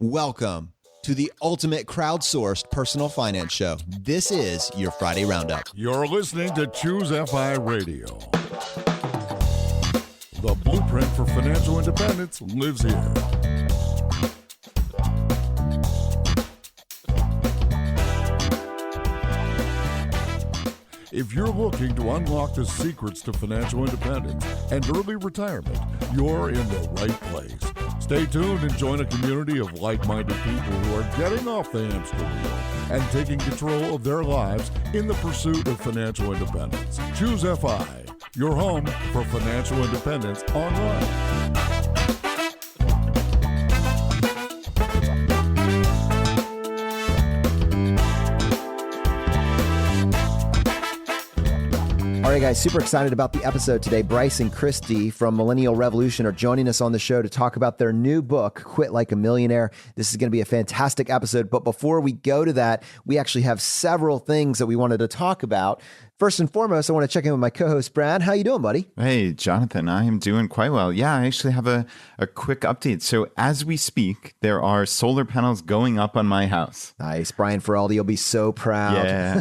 Welcome to the ultimate crowdsourced personal finance show. This is your Friday Roundup. You're listening to ChooseFI Radio. The blueprint for financial independence lives here. If you're looking to unlock the secrets to financial independence and early retirement, you're in the right place. Stay tuned and join a community of like-minded people who are getting off the hamster wheel and taking control of their lives in the pursuit of financial independence. ChooseFI, your home for financial independence online. All right, guys, super excited about the episode today. Bryce and Christy from Millennial Revolution are joining us on the show to talk about their new book, Quit Like a Millionaire. This is going to be a fantastic episode. But before we go to that, we actually have several things that we wanted to talk about. First and foremost, I want to check in with my co-host, Brad. How you doing, buddy? Hey, Jonathan, I am doing quite well. Yeah, I actually have a quick update. So as we speak, there are solar panels going up on my house. Nice. Brian Feraldi, you'll be so proud. Yeah,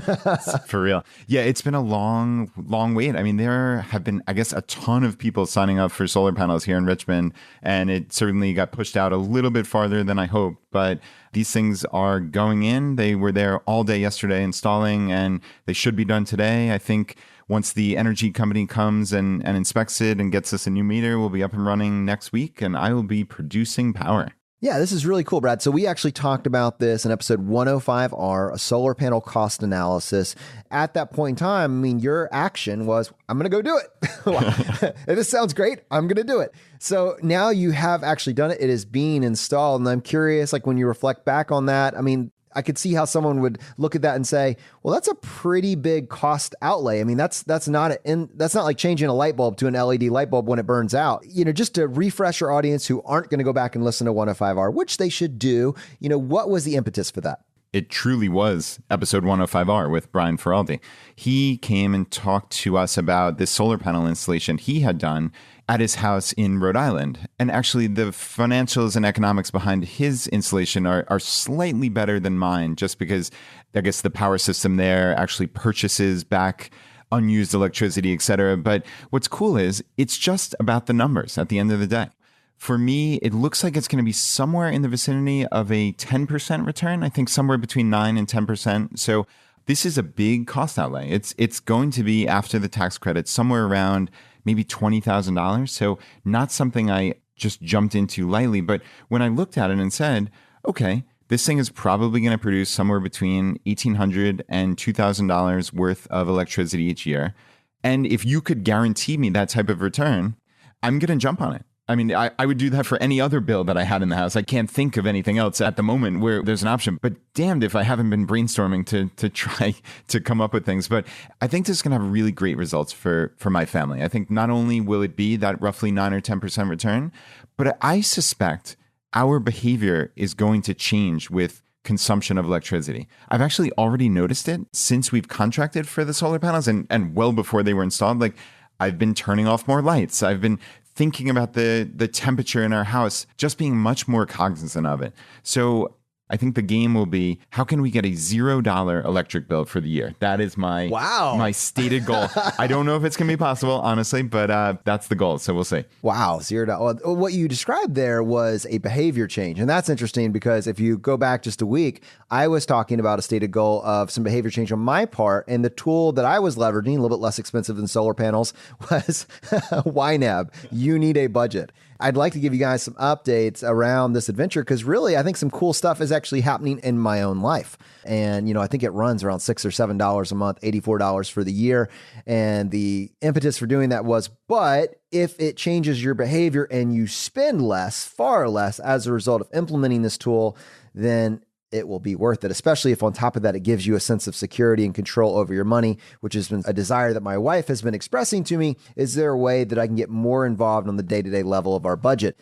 for real. Yeah, it's been a long wait. I mean, there have been, I guess, a ton of people signing up for solar panels here in Richmond, and it certainly got pushed out a little bit farther than I hoped. But these things are going in. They were there all day yesterday installing, and they should be done today. I think once the energy company comes and inspects it and gets us a new meter, we'll be up and running next week, and I will be producing power. Yeah, this is really cool, Brad. So we actually talked about this in episode 105R, a solar panel cost analysis. At that point in time, I mean, your action was, I'm going to go do it. If this sounds great, I'm going to do it. So now you have actually done it. It is being installed. And I'm curious, like when you reflect back on that, I mean, I could see how someone would look at that and say, well, that's a pretty big cost outlay. I mean, that's not like changing a light bulb to an LED light bulb when it burns out. You know, just to refresh our audience who aren't going to go back and listen to 105R, which they should do, you know, what was the impetus for that? It truly was episode 105R with Brian Feraldi. He came and talked to us about this solar panel installation he had done at his house in Rhode Island. And actually, the financials and economics behind his installation are slightly better than mine, just because I guess the power system there actually purchases back unused electricity, et cetera. But what's cool is it's just about the numbers at the end of the day. For me, it looks like it's going to be somewhere in the vicinity of a 10% return. I think somewhere between 9 and 10%. So this is a big cost outlay. It's going to be, after the tax credit, somewhere around maybe $20,000. So not something I just jumped into lightly. But when I looked at it and said, okay, this thing is probably going to produce somewhere between $1,800 and $2,000 worth of electricity each year. And if you could guarantee me that type of return, I'm going to jump on it. I mean, I would do that for any other bill that I had in the house. I can't think of anything else at the moment where there's an option. But damned if I haven't been brainstorming to try to come up with things. But I think this is going to have really great results for my family. I think not only will it be that roughly 9 or 10% return, but I suspect our behavior is going to change with consumption of electricity. I've actually already noticed it since we've contracted for the solar panels and well before they were installed. Like, I've been turning off more lights. I've been thinking about the temperature in our house, just being much more cognizant of it. So I think the game will be, how can we get a $0 electric bill for the year? That is my stated goal. I don't know if it's going to be possible, honestly, but that's the goal. So we'll see. Wow, $0. What you described there was a behavior change. And that's interesting because if you go back just a week, I was talking about a stated goal of some behavior change on my part. And the tool that I was leveraging, a little bit less expensive than solar panels, was YNAB. You need a budget. I'd like to give you guys some updates around this adventure because really, I think some cool stuff is actually happening in my own life. And, you know, I think it runs around $6 or $7 a month, $84 for the year. And the impetus for doing that was, but if it changes your behavior and you spend less, far less as a result of implementing this tool, then it will be worth it, especially if on top of that, it gives you a sense of security and control over your money, which has been a desire that my wife has been expressing to me. Is there a way that I can get more involved on the day-to-day level of our budget?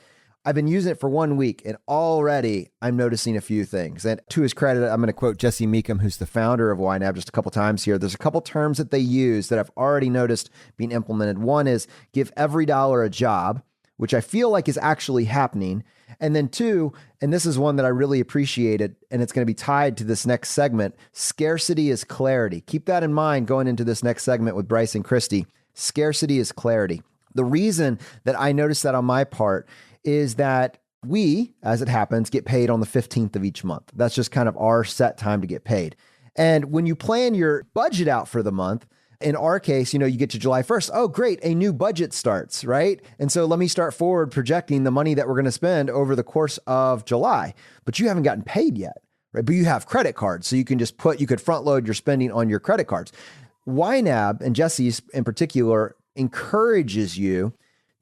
I've been using it for 1 week and already I'm noticing a few things. And to his credit, I'm going to quote Jesse Meekum, who's the founder of YNAB, just a couple times here. There's a couple terms that they use that I've already noticed being implemented. One is give every dollar a job, which I feel like is actually happening. And then two, and this is one that I really appreciated, and it's going to be tied to this next segment, scarcity is clarity. Keep that in mind going into this next segment with Bryce and Christy. Scarcity is clarity. The reason that I noticed that on my part is that we, as it happens, get paid on the 15th of each month. That's just kind of our set time to get paid. And when you plan your budget out for the month, in our case, you get to July 1st. Oh, great. A new budget starts, right? And so let me start forward projecting the money that we're going to spend over the course of July. But you haven't gotten paid yet, right? But you have credit cards. So you can just you could front load your spending on your credit cards. YNAB, and Jesse's in particular, encourages you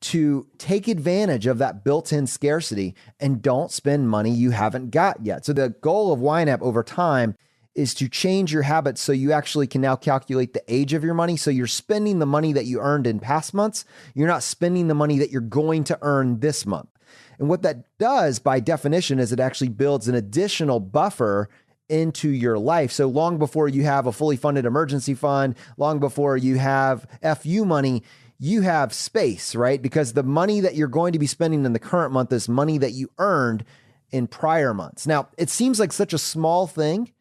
to take advantage of that built-in scarcity and don't spend money you haven't got yet. So the goal of YNAB over time is to change your habits so you actually can now calculate the age of your money. So you're spending the money that you earned in past months. You're not spending the money that you're going to earn this month. And what that does by definition is it actually builds an additional buffer into your life. So long before you have a fully funded emergency fund, long before you have FU money, you have space, right? Because the money that you're going to be spending in the current month is money that you earned in prior months. Now, it seems like such a small thing,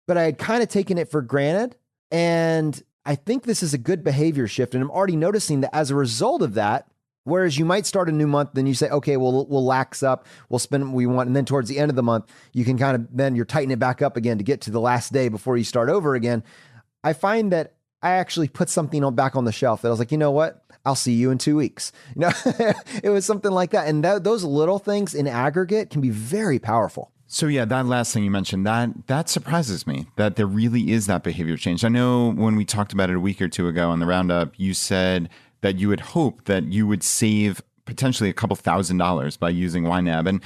but I had kind of taken it for granted. And I think this is a good behavior shift. And I'm already noticing that as a result of that, whereas you might start a new month, then you say, okay, well, we'll lax up, we'll spend what we want. And then towards the end of the month, you can then you're tightening it back up again to get to the last day before you start over again. I find that I actually put something back on the shelf that I was like, you know what? I'll see you in 2 weeks. It was something like that. And those little things in aggregate can be very powerful. So yeah, that last thing you mentioned, that surprises me that there really is that behavior change. I know when we talked about it a week or two ago on the roundup, you said that you would hope that you would save potentially a couple $1,000s by using YNAB. And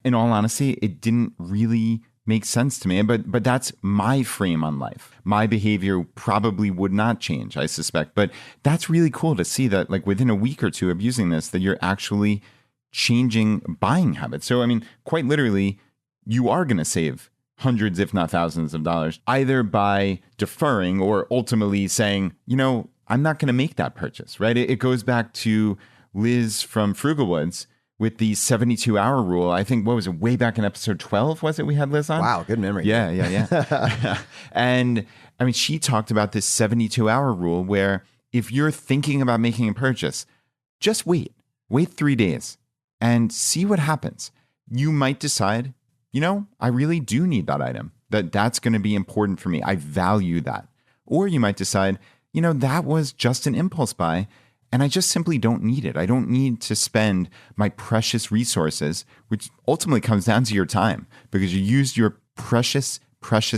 in all honesty, it didn't really make sense to me. But that's my frame on life. My behavior probably would not change, I suspect. But that's really cool to see that like within a week or two of using this, that you're actually changing buying habits. So I mean, quite literally, you are going to save hundreds, if not thousands of dollars, either by deferring or ultimately saying, I'm not going to make that purchase, right? It goes back to Liz from Frugal Woods with the 72-hour rule. I think, what was it, way back in episode 12, was it we had Liz on? Wow, good memory. Yeah. And I mean, she talked about this 72-hour rule where if you're thinking about making a purchase, just wait 3 days and see what happens. You might decide, I really do need that item, that's going to be important for me. I value that. Or you might decide, that was just an impulse buy and I just simply don't need it. I don't need to spend my precious resources, which ultimately comes down to your time because you used your precious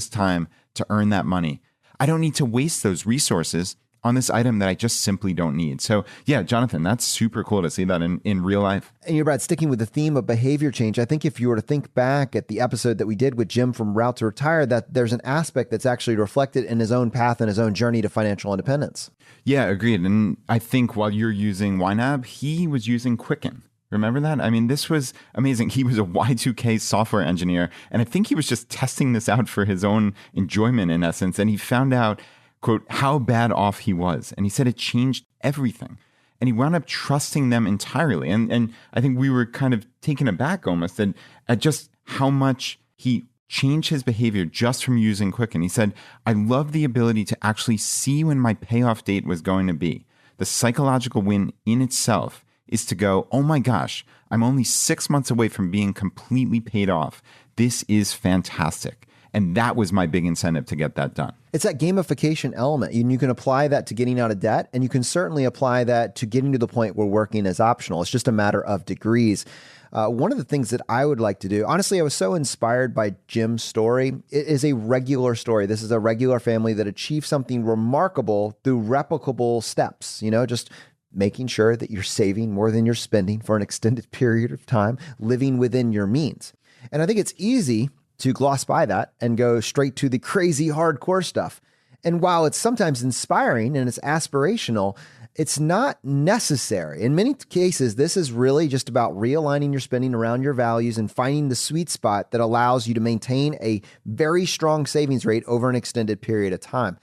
time to earn that money. I don't need to waste those resources on this item that I just simply don't need. So yeah, Jonathan, that's super cool to see that in real life. And Brad, sticking with the theme of behavior change, I think if you were to think back at the episode that we did with Jim from Route to Retire, that there's an aspect that's actually reflected in his own path and his own journey to financial independence. Yeah, agreed. And I think while you're using YNAB, he was using Quicken. Remember that? I mean, this was amazing. He was a Y2K software engineer, and I think he was just testing this out for his own enjoyment in essence. And he found out, quote, how bad off he was. And he said it changed everything. And he wound up trusting them entirely. And I think we were kind of taken aback almost at just how much he changed his behavior just from using Quicken. He said, I love the ability to actually see when my payoff date was going to be. The psychological win in itself is to go, oh my gosh, I'm only 6 months away from being completely paid off. This is fantastic. And that was my big incentive to get that done. It's that gamification element. You can apply that to getting out of debt, and you can certainly apply that to getting to the point where working is optional. It's just a matter of degrees. One of the things that I would like to do, honestly, I was so inspired by Jim's story. It is a regular story. This is a regular family that achieved something remarkable through replicable steps, just making sure that you're saving more than you're spending for an extended period of time, living within your means. And I think it's easy to gloss by that and go straight to the crazy hardcore stuff. And while it's sometimes inspiring and it's aspirational, it's not necessary. In many cases, this is really just about realigning your spending around your values and finding the sweet spot that allows you to maintain a very strong savings rate over an extended period of time.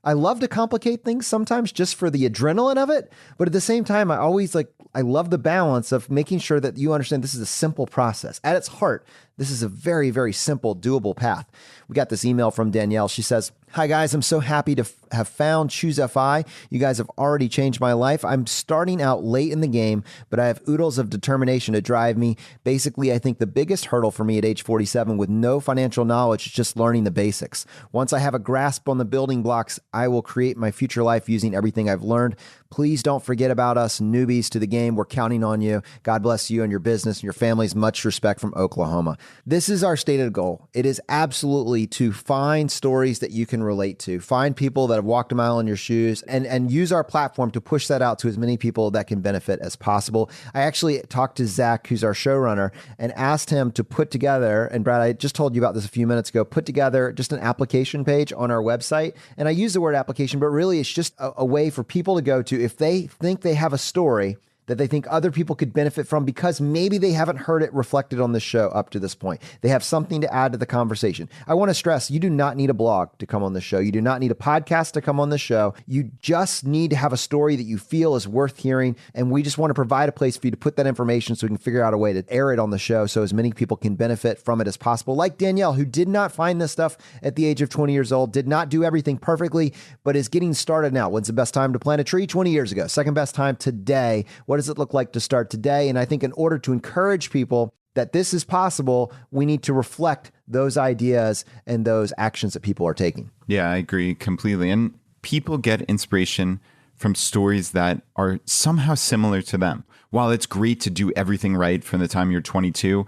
I love to complicate things sometimes just for the adrenaline of it. But at the same time, I love the balance of making sure that you understand this is a simple process. At its heart, this is a very, very simple, doable path. We got this email from Danielle. She says, "Hi guys, I'm so happy to have found ChooseFI. You guys have already changed my life. I'm starting out late in the game, but I have oodles of determination to drive me. Basically, I think the biggest hurdle for me at age 47 with no financial knowledge is just learning the basics. Once I have a grasp on the building blocks, I will create my future life using everything I've learned. Please don't forget about us newbies to the game. We're counting on you. God bless you and your business and your families. Much respect from Oklahoma." This is our stated goal. It is absolutely to find stories that you can relate to, find people that have walked a mile in your shoes, and use our platform to push that out to as many people that can benefit as possible. I actually talked to Zach, who's our showrunner, and asked him to put together, and Brad, I just told you about this a few minutes ago, put together just an application page on our website. And I use the word application, but really it's just a way for people to go to if they think they have a story that they think other people could benefit from because maybe they haven't heard it reflected on the show up to this point. They have something to add to the conversation. I want to stress, you do not need a blog to come on the show. You do not need a podcast to come on the show. You just need to have a story that you feel is worth hearing. And we just want to provide a place for you to put that information so we can figure out a way to air it on the show so as many people can benefit from it as possible. Like Danielle, who did not find this stuff at the age of 20 years old, did not do everything perfectly, but is getting started now. When's the best time to plant a tree? 20 years ago. Second best time today. What does it look like to start today? And I think in order to encourage people that this is possible, we need to reflect those ideas and those actions that people are taking. Yeah, I agree completely. And people get inspiration from stories that are somehow similar to them. While it's great to do everything right from the time you're 22,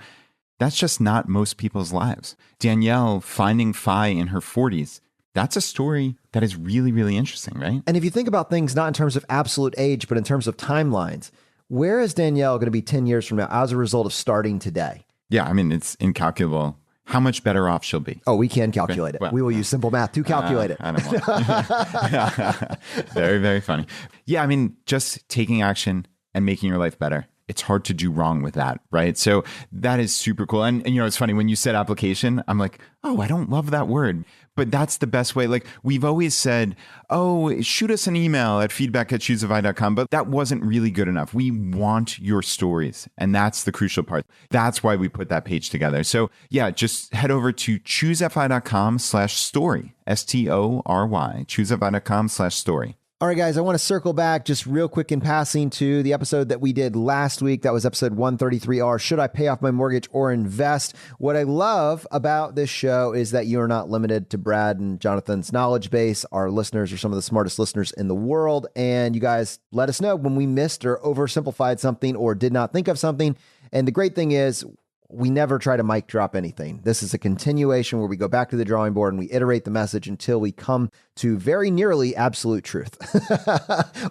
that's just not most people's lives. Danielle finding FI in her 40s, that's a story that is really, really interesting, right? And if you think about things not in terms of absolute age, but in terms of timelines, where is Danielle going to be 10 years from now as a result of starting today? Yeah, I mean, it's incalculable how much better off she'll be. Oh, we can calculate it. Well, we will use simple math to calculate it. I don't want Very, very funny. Yeah, I mean, just taking action and making your life better. It's hard to do wrong with that, right? So that is super cool. And you know, it's funny, when you said application, I'm like, oh, I don't love that word. But that's the best way. Like, we've always said, oh, shoot us an email at feedback@ChooseFI.com. But that wasn't really good enough. We want your stories. And that's the crucial part. That's why we put that page together. So yeah, just head over to ChooseFI.com/story, STORY, ChooseFI.com/story. All right, guys, I want to circle back just real quick in passing to the episode that we did last week. That was episode 133R, Should I Pay Off My Mortgage or Invest? What I love about this show is that you are not limited to Brad and Jonathan's knowledge base. Our listeners are some of the smartest listeners in the world. And you guys let us know when we missed or oversimplified something or did not think of something. And the great thing is, we never try to mic drop anything. This is a continuation where we go back to the drawing board and we iterate the message until we come to very nearly absolute truth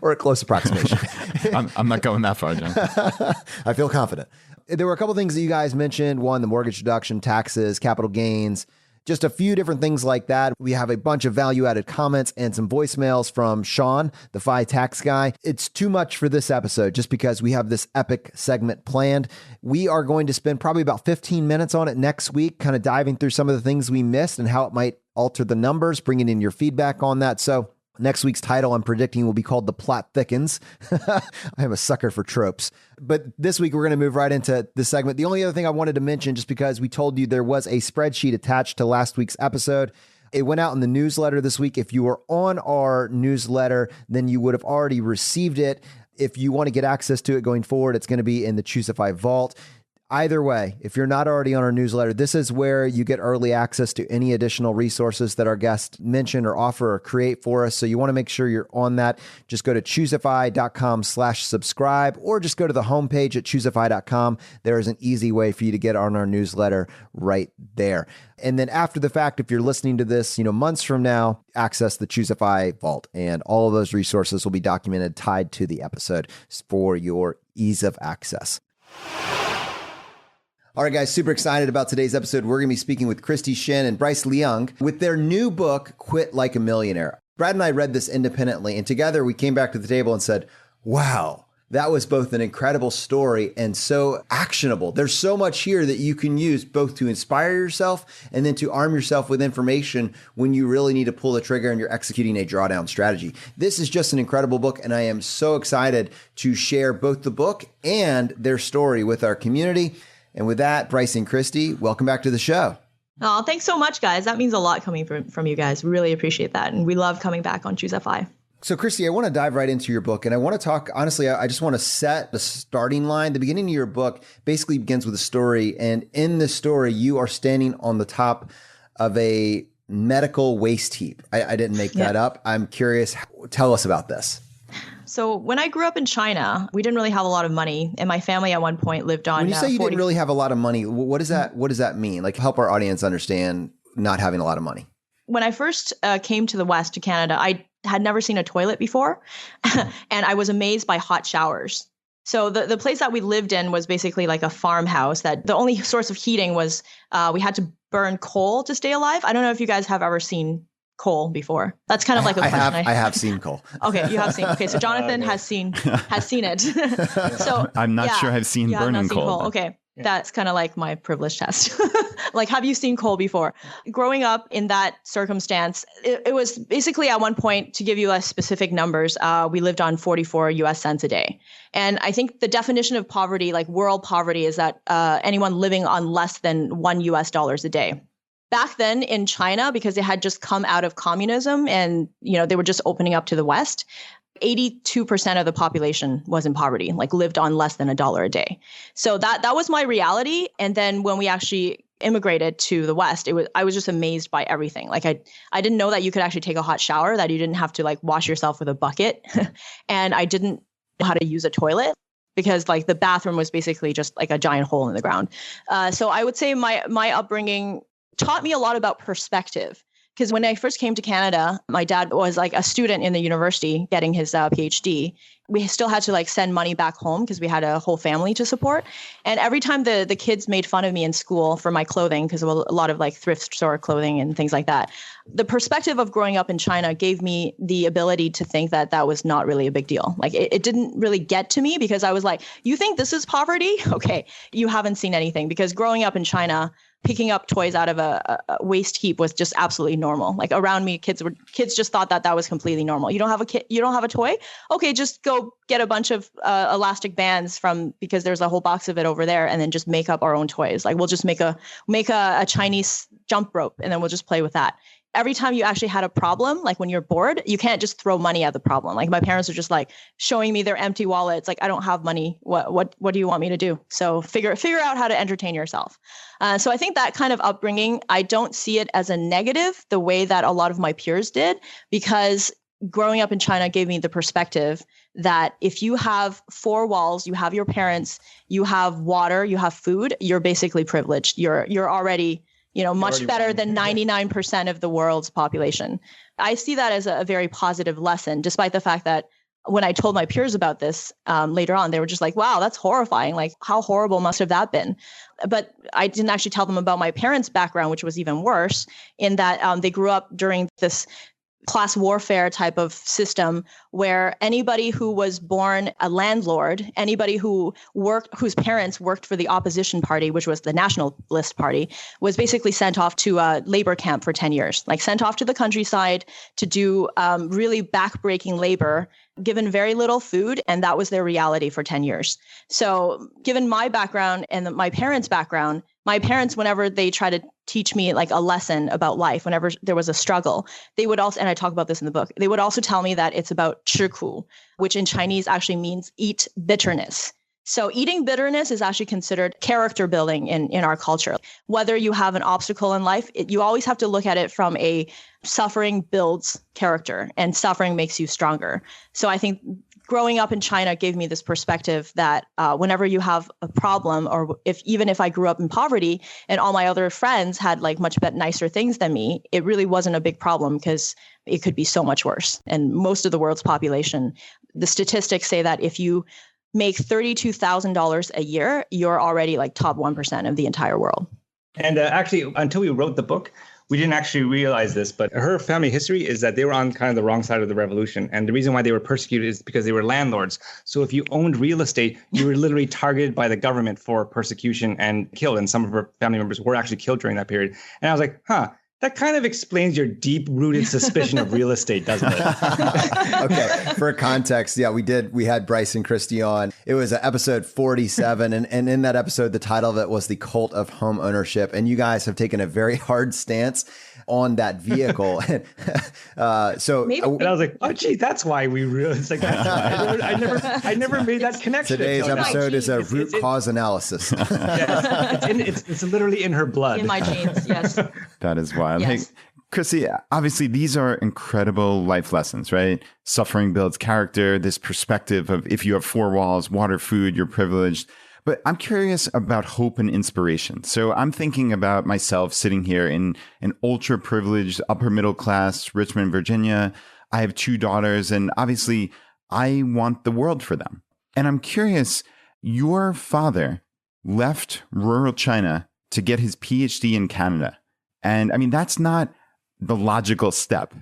or a close approximation. I'm not going that far, John. I feel confident. There were a couple things that you guys mentioned. One, the mortgage deduction, taxes, capital gains, just a few different things like that. We have a bunch of value-added comments and some voicemails from Sean, the FI tax guy. It's too much for this episode just because we have this epic segment planned. We are going to spend probably about 15 minutes on it next week, kind of diving through some of the things we missed and how it might alter the numbers, bringing in your feedback on that. So next week's title, I'm predicting, will be called The Plot Thickens. I am a sucker for tropes. But this week, we're going to move right into the segment. The only other thing I wanted to mention, just because we told you there was a spreadsheet attached to last week's episode, it went out in the newsletter this week. If you were on our newsletter, then you would have already received it. If you want to get access to it going forward, it's going to be in the ChooseFI vault. Either way, if you're not already on our newsletter, this is where you get early access to any additional resources that our guests mention or offer or create for us. So you want to make sure you're on that. Just go to ChooseFI.com/subscribe or just go to the homepage at ChooseFI.com. There is an easy way for you to get on our newsletter right there. And then after the fact, if you're listening to this, months from now, access the ChooseFI vault, and all of those resources will be documented, tied to the episode for your ease of access. All right, guys, super excited about today's episode. We're going to be speaking with Kristy Shen and Bryce Leung with their new book, Quit Like a Millionaire. Brad and I read this independently, and together we came back to the table and said, wow, That was both an incredible story and so actionable. There's so much here that you can use both to inspire yourself and then to arm yourself with information when you really need to pull the trigger and you're executing a drawdown strategy. This is just an incredible book, and I am so excited to share both the book and their story with our community. And with that, Bryce and Christy, welcome back to the show. Oh, thanks so much, guys. That means a lot coming from you guys. Really appreciate that. And we love coming back on ChooseFI. So, Christy, I want to dive right into your book, and I want to talk, honestly, I just want to set the starting line. The beginning of your book basically begins with a story, and in this story, you are standing on the top of a medical waste heap. I didn't make that up. I'm curious. Tell us about this. So when I grew up in China, we didn't really have a lot of money, and my family at one point lived on. When you say you didn't really have a lot of money, what does that mean? Like, help our audience understand not having a lot of money. When I first came to the West, to Canada, I had never seen a toilet before, and I was amazed by hot showers. So the place that we lived in was basically like a farmhouse that the only source of heating was we had to burn coal to stay alive. I don't know if you guys have ever seen coal before. That's kind of like a question. I have seen coal. Okay, you have seen. Okay, so Jonathan has seen it. So I'm not sure I've seen burning coal. Okay. That's kind of like my privilege test. Like, have you seen coal before? Growing up in that circumstance, it was basically at one point, to give you less specific numbers, we lived on 44 US cents a day. And I think the definition of poverty, like world poverty, is that anyone living on less than $1 US a day. Back then in China, because they had just come out of communism and, they were just opening up to the West, 82% of the population was in poverty, like lived on less than $1 a day. So that was my reality. And then when we actually immigrated to the West, I was just amazed by everything. Like I didn't know that you could actually take a hot shower, that you didn't have to like wash yourself with a bucket. And I didn't know how to use a toilet, because like the bathroom was basically just like a giant hole in the ground. So I would say my upbringing taught me a lot about perspective. Because when I first came to Canada, my dad was like a student in the university getting his PhD. We still had to like send money back home because we had a whole family to support. And every time the kids made fun of me in school for my clothing, because of a lot of like thrift store clothing and things like that, the perspective of growing up in China gave me the ability to think that was not really a big deal. Like it didn't really get to me, because I was like, you think this is poverty? Okay, you haven't seen anything. Because growing up in China, picking up toys out of a waste heap was just absolutely normal. Like around me, kids just thought that was completely normal. You don't have a toy? Okay, just go get a bunch of elastic bands because there's a whole box of it over there, and then just make up our own toys. Like we'll just make a Chinese jump rope, and then we'll just play with that. Every time you actually had a problem, like when you're bored, you can't just throw money at the problem. Like my parents are just like showing me their empty wallets. Like, I don't have money. What do you want me to do? So figure out how to entertain yourself. So I think that kind of upbringing, I don't see it as a negative the way that a lot of my peers did, because growing up in China gave me the perspective that if you have four walls, you have your parents, you have water, you have food, you're basically privileged. You're already much better than 99% of the world's population. I see that as a very positive lesson, despite the fact that when I told my peers about this later on, they were just like, wow, that's horrifying. Like, how horrible must have that been? But I didn't actually tell them about my parents' background, which was even worse, in that they grew up during this class warfare type of system where anybody who was born a landlord, anybody whose parents worked for the opposition party, which was the Nationalist Party, was basically sent off to a labor camp for 10 years, like sent off to the countryside to do really backbreaking labor, given very little food. And that was their reality for 10 years. So given my background and my parents' background, my parents, whenever they try to teach me like a lesson about life, whenever there was a struggle, they would also, and I talk about this in the book, they would also tell me that it's about 吃苦, which in Chinese actually means eat bitterness. So eating bitterness is actually considered character building in our culture. Whether you have an obstacle in life, you always have to look at it from a suffering builds character, and suffering makes you stronger. So I think growing up in China gave me this perspective that whenever you have a problem, or even if I grew up in poverty and all my other friends had like much nicer things than me, it really wasn't a big problem, because it could be so much worse. And most of the world's population, the statistics say that if you make $32,000 a year, you're already like top 1% of the entire world. And actually, until we wrote the book, we didn't actually realize this, but her family history is that they were on kind of the wrong side of the revolution. And the reason why they were persecuted is because they were landlords. So if you owned real estate, you were literally targeted by the government for persecution and killed. And some of her family members were actually killed during that period. And I was like, that kind of explains your deep-rooted suspicion of real estate, doesn't it? Okay. For context, yeah, we had Bryce and Christy on. It was episode 47. And in that episode, the title of it was The Cult of Home Ownership. And you guys have taken a very hard stance on that vehicle. And I was like, oh, gee, that's why we really, it's like, that's why. I never made that connection. Today's episode is a root cause analysis. Yes, it's literally in her blood. In my genes, yes. That is wild. Yes. Hey, Christy, obviously these are incredible life lessons, right? Suffering builds character, this perspective of if you have four walls, water, food, you're privileged. But I'm curious about hope and inspiration. So I'm thinking about myself sitting here in an ultra privileged, upper middle class, Richmond, Virginia. I have two daughters, and obviously I want the world for them. And I'm curious, your father left rural China to get his PhD in Canada. And I mean, that's not the logical step.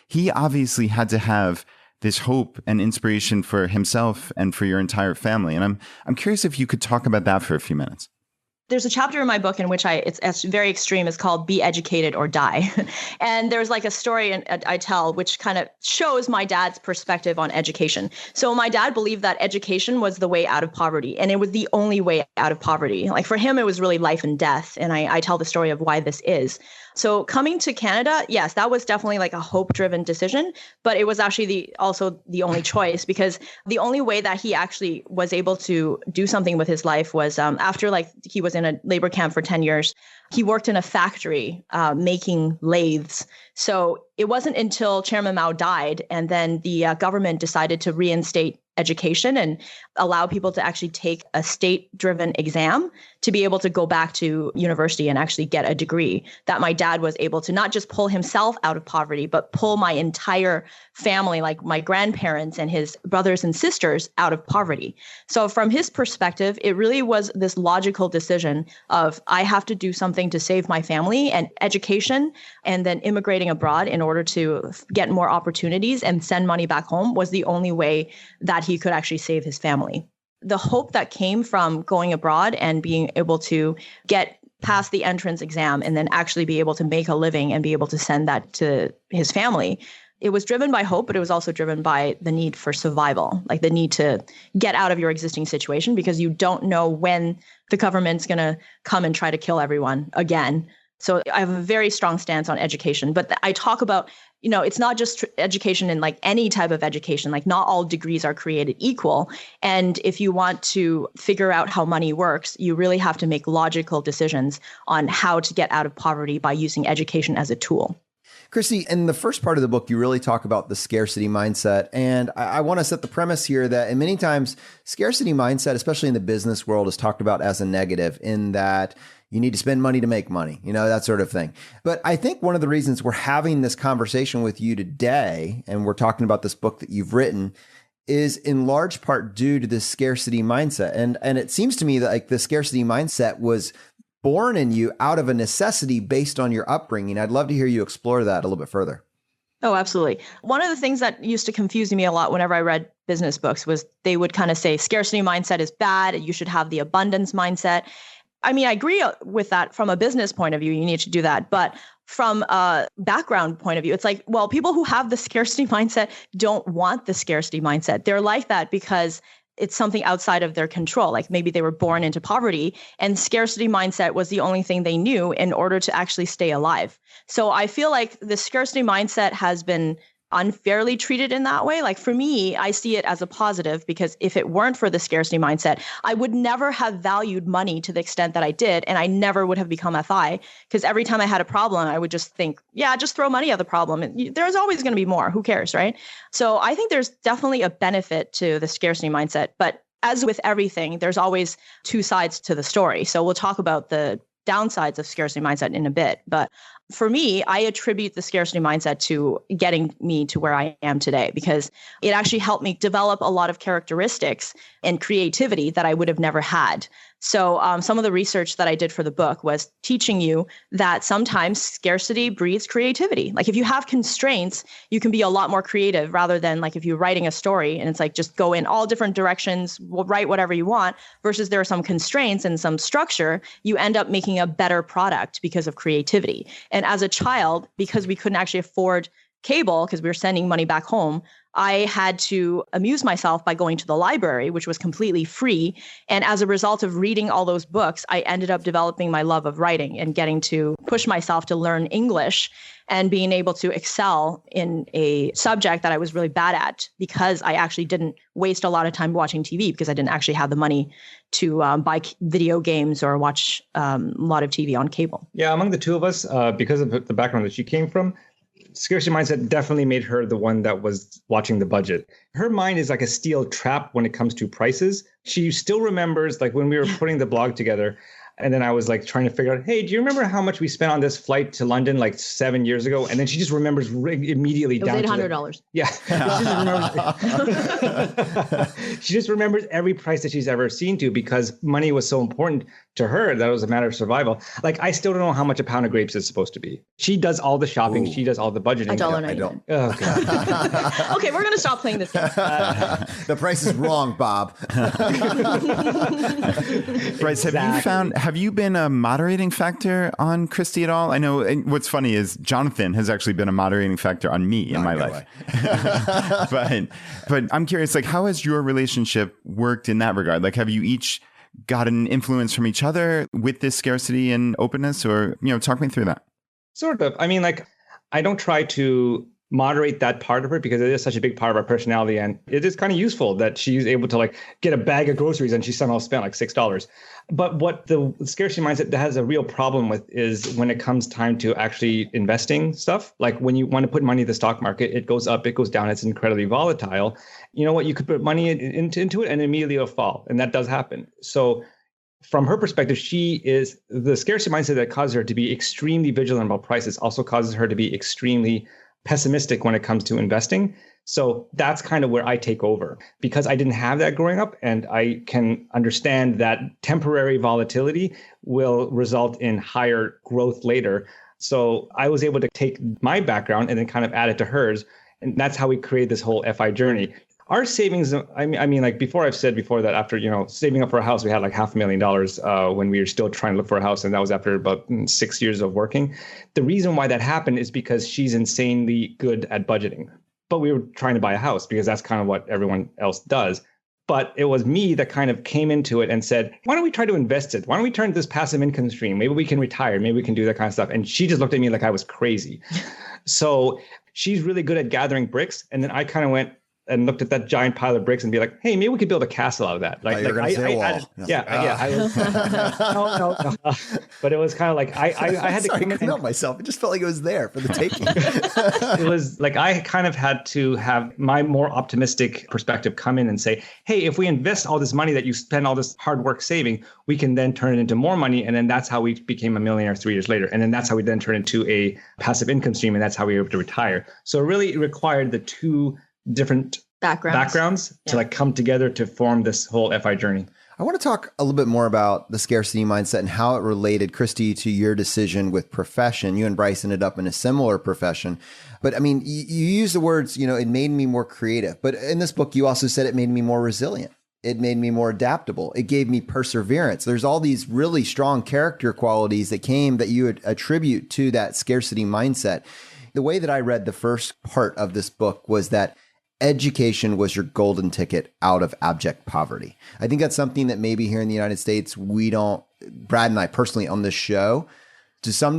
He obviously had to have this hope and inspiration for himself and for your entire family. And I'm curious if you could talk about that for a few minutes. There's a chapter in my book in which it's very extreme. It's called Be Educated or Die. And there's like a story I tell, which kind of shows my dad's perspective on education. So my dad believed that education was the way out of poverty, and it was the only way out of poverty. Like for him, it was really life and death. And I tell the story of why this is. So coming to Canada, yes, that was definitely like a hope-driven decision, but it was actually also the only choice, because the only way that he actually was able to do something with his life was after like he was in a labor camp for 10 years. He worked in a factory making lathes. So it wasn't until Chairman Mao died and then the government decided to reinstate education and allow people to actually take a state-driven exam to be able to go back to university and actually get a degree, that my dad was able to not just pull himself out of poverty, but pull my entire family, like my grandparents and his brothers and sisters, out of poverty. So from his perspective, it really was this logical decision of I have to do something to save my family, and education and then immigrating abroad in order to get more opportunities and send money back home was the only way that he could actually save his family. The hope that came from going abroad and being able to get past the entrance exam and then actually be able to make a living and be able to send that to his family, it was driven by hope, but it was also driven by the need for survival, like the need to get out of your existing situation, because you don't know when the government's going to come and try to kill everyone again. So I have a very strong stance on education, but I talk about, it's not just education in like any type of education, like not all degrees are created equal. And if you want to figure out how money works, you really have to make logical decisions on how to get out of poverty by using education as a tool. Christy, in the first part of the book, you really talk about the scarcity mindset. And I want to set the premise here that many times scarcity mindset, especially in the business world, is talked about as a negative, in that you need to spend money to make money, that sort of thing. But I think one of the reasons we're having this conversation with you today, and we're talking about this book that you've written, is in large part due to this scarcity mindset. And it seems to me that like the scarcity mindset was born in you out of a necessity based on your upbringing. I'd love to hear you explore that a little bit further. Oh, absolutely. One of the things that used to confuse me a lot whenever I read business books was they would kind of say scarcity mindset is bad. You should have the abundance mindset. I mean, I agree with that from a business point of view. You need to do that. But from a background point of view, it's like, well, people who have the scarcity mindset don't want the scarcity mindset. They're like that because it's something outside of their control. Like maybe they were born into poverty and scarcity mindset was the only thing they knew in order to actually stay alive. So I feel like the scarcity mindset has been unfairly treated in that way. Like for me, I see it as a positive, because if it weren't for the scarcity mindset, I would never have valued money to the extent that I did. And I never would have become FI, because every time I had a problem, I would just think, yeah, just throw money at the problem. And there's always going to be more. Who cares, right? So I think there's definitely a benefit to the scarcity mindset. But as with everything, there's always two sides to the story. So we'll talk about the downsides of scarcity mindset in a bit. But for me, I attribute the scarcity mindset to getting me to where I am today, because it actually helped me develop a lot of characteristics and creativity that I would have never had. So some of the research that I did for the book was teaching you that sometimes scarcity breeds creativity. Like if you have constraints, you can be a lot more creative rather than like if you're writing a story and it's like just go in all different directions, write whatever you want, versus there are some constraints and some structure, you end up making a better product because of creativity. And as a child, because we couldn't actually afford cable because we were sending money back home, I had to amuse myself by going to the library, which was completely free. And as a result of reading all those books, I ended up developing my love of writing and getting to push myself to learn English and being able to excel in a subject that I was really bad at because I actually didn't waste a lot of time watching TV because I didn't actually have the money to buy video games or watch a lot of TV on cable. Yeah, among the two of us, because of the background that she came from, Scarcity Mindset definitely made her the one that was watching the budget. Her mind is like a steel trap when it comes to prices. She still remembers like when we were putting the blog together, and then I was like trying to figure out, hey, do you remember how much we spent on this flight to London like 7 years ago? And then she just remembers immediately it was down $800. to yeah. She just remembers every price that she's ever seen to because money was so important to her that it was a matter of survival. Like I still don't know how much a pound of grapes is supposed to be. She does all the shopping. Ooh. She does all the budgeting. I don't. Oh, God. Okay, we're going to stop playing this game. The price is wrong, Bob. Bryce, have you been a moderating factor on Christy at all? I know what's funny is Jonathan has actually been a moderating factor on me in my life. but I'm curious, like, how has your relationship worked in that regard? Like, have you each gotten influence from each other with this scarcity and openness, or, talk me through that? Sort of. I mean, like, I don't try to moderate that part of her because it is such a big part of our personality. And it is kind of useful that she's able to like get a bag of groceries and she somehow spent like $6. But what the scarcity mindset has a real problem with is when it comes time to actually investing stuff, like when you want to put money in the stock market, it goes up, it goes down, it's incredibly volatile. You know what? You could put money into it and immediately it'll fall. And that does happen. So from her perspective, she is the scarcity mindset that causes her to be extremely vigilant about prices also causes her to be extremely pessimistic when it comes to investing. So that's kind of where I take over because I didn't have that growing up. And I can understand that temporary volatility will result in higher growth later. So I was able to take my background and then kind of add it to hers. And that's how we created this whole FI journey. Our savings, I mean, like before I've said before that after, saving up for a house, we had like $500,000 when we were still trying to look for a house. And that was after about 6 years of working. The reason why that happened is because she's insanely good at budgeting. But we were trying to buy a house because that's kind of what everyone else does. But it was me that kind of came into it and said, why don't we try to invest it? Why don't we turn this passive income stream? Maybe we can retire. Maybe we can do that kind of stuff. And she just looked at me like I was crazy. So she's really good at gathering bricks. And then I kind of went and looked at that giant pile of bricks and be like, hey, maybe we could build a castle out of that. Like, you're going to say a wall. No. But it was kind of like, I had to come in and myself. It just felt like it was there for the taking. It was like, I kind of had to have my more optimistic perspective come in and say, hey, if we invest all this money that you spend all this hard work saving, we can then turn it into more money. And then that's how we became a millionaire 3 years later. And then that's how we then turned into a passive income stream. And that's how we were able to retire. So it really required the two different backgrounds to like come together to form this whole FI journey. I want to talk a little bit more about the scarcity mindset and how it related, Christy, to your decision with profession. You and Bryce ended up in a similar profession. But I mean, you use the words, it made me more creative. But in this book, you also said it made me more resilient. It made me more adaptable. It gave me perseverance. There's all these really strong character qualities that you would attribute to that scarcity mindset. The way that I read the first part of this book was that education was your golden ticket out of abject poverty. I think that's something that maybe here in the United States, Brad and I personally on this show, to some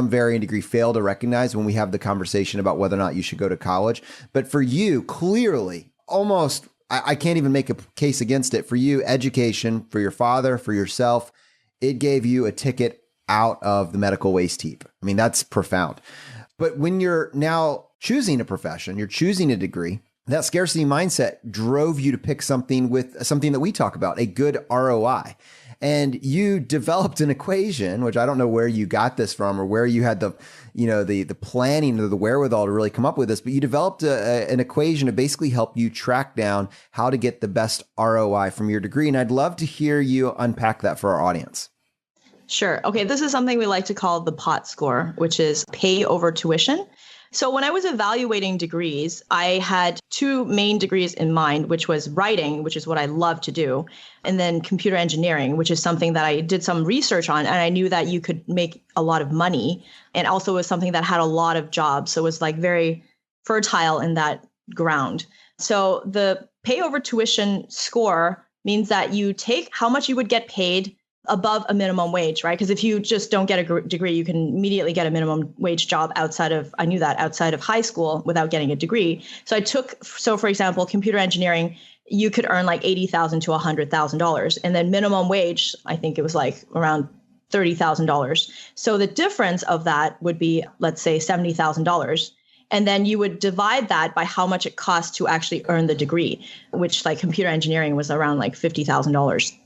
varying degree, fail to recognize when we have the conversation about whether or not you should go to college. But for you, clearly, almost, I can't even make a case against it. For you, education, for your father, for yourself, it gave you a ticket out of the medical waste heap. I mean, that's profound. But when you're now choosing a profession, you're choosing a degree, that scarcity mindset drove you to pick something that we talk about, a good ROI. And you developed an equation, which I don't know where you got this from or where you had the planning or the wherewithal to really come up with this, but you developed an equation to basically help you track down how to get the best ROI from your degree. And I'd love to hear you unpack that for our audience. Sure. Okay. This is something we like to call the POT score, which is pay over tuition. So when I was evaluating degrees, I had two main degrees in mind, which was writing, which is what I love to do, and then computer engineering, which is something that I did some research on. And I knew that you could make a lot of money, and also was something that had a lot of jobs. So it was like very fertile in that ground. So the pay over tuition score means that you take how much you would get paid above a minimum wage, right? Because if you just don't get a degree, you can immediately get a minimum wage job outside of high school without getting a degree. So for example, computer engineering, you could earn like $80,000 to $100,000. And then minimum wage, I think it was like around $30,000. So the difference of that would be, let's say, $70,000. And then you would divide that by how much it costs to actually earn the degree, which like computer engineering was around like $50,000.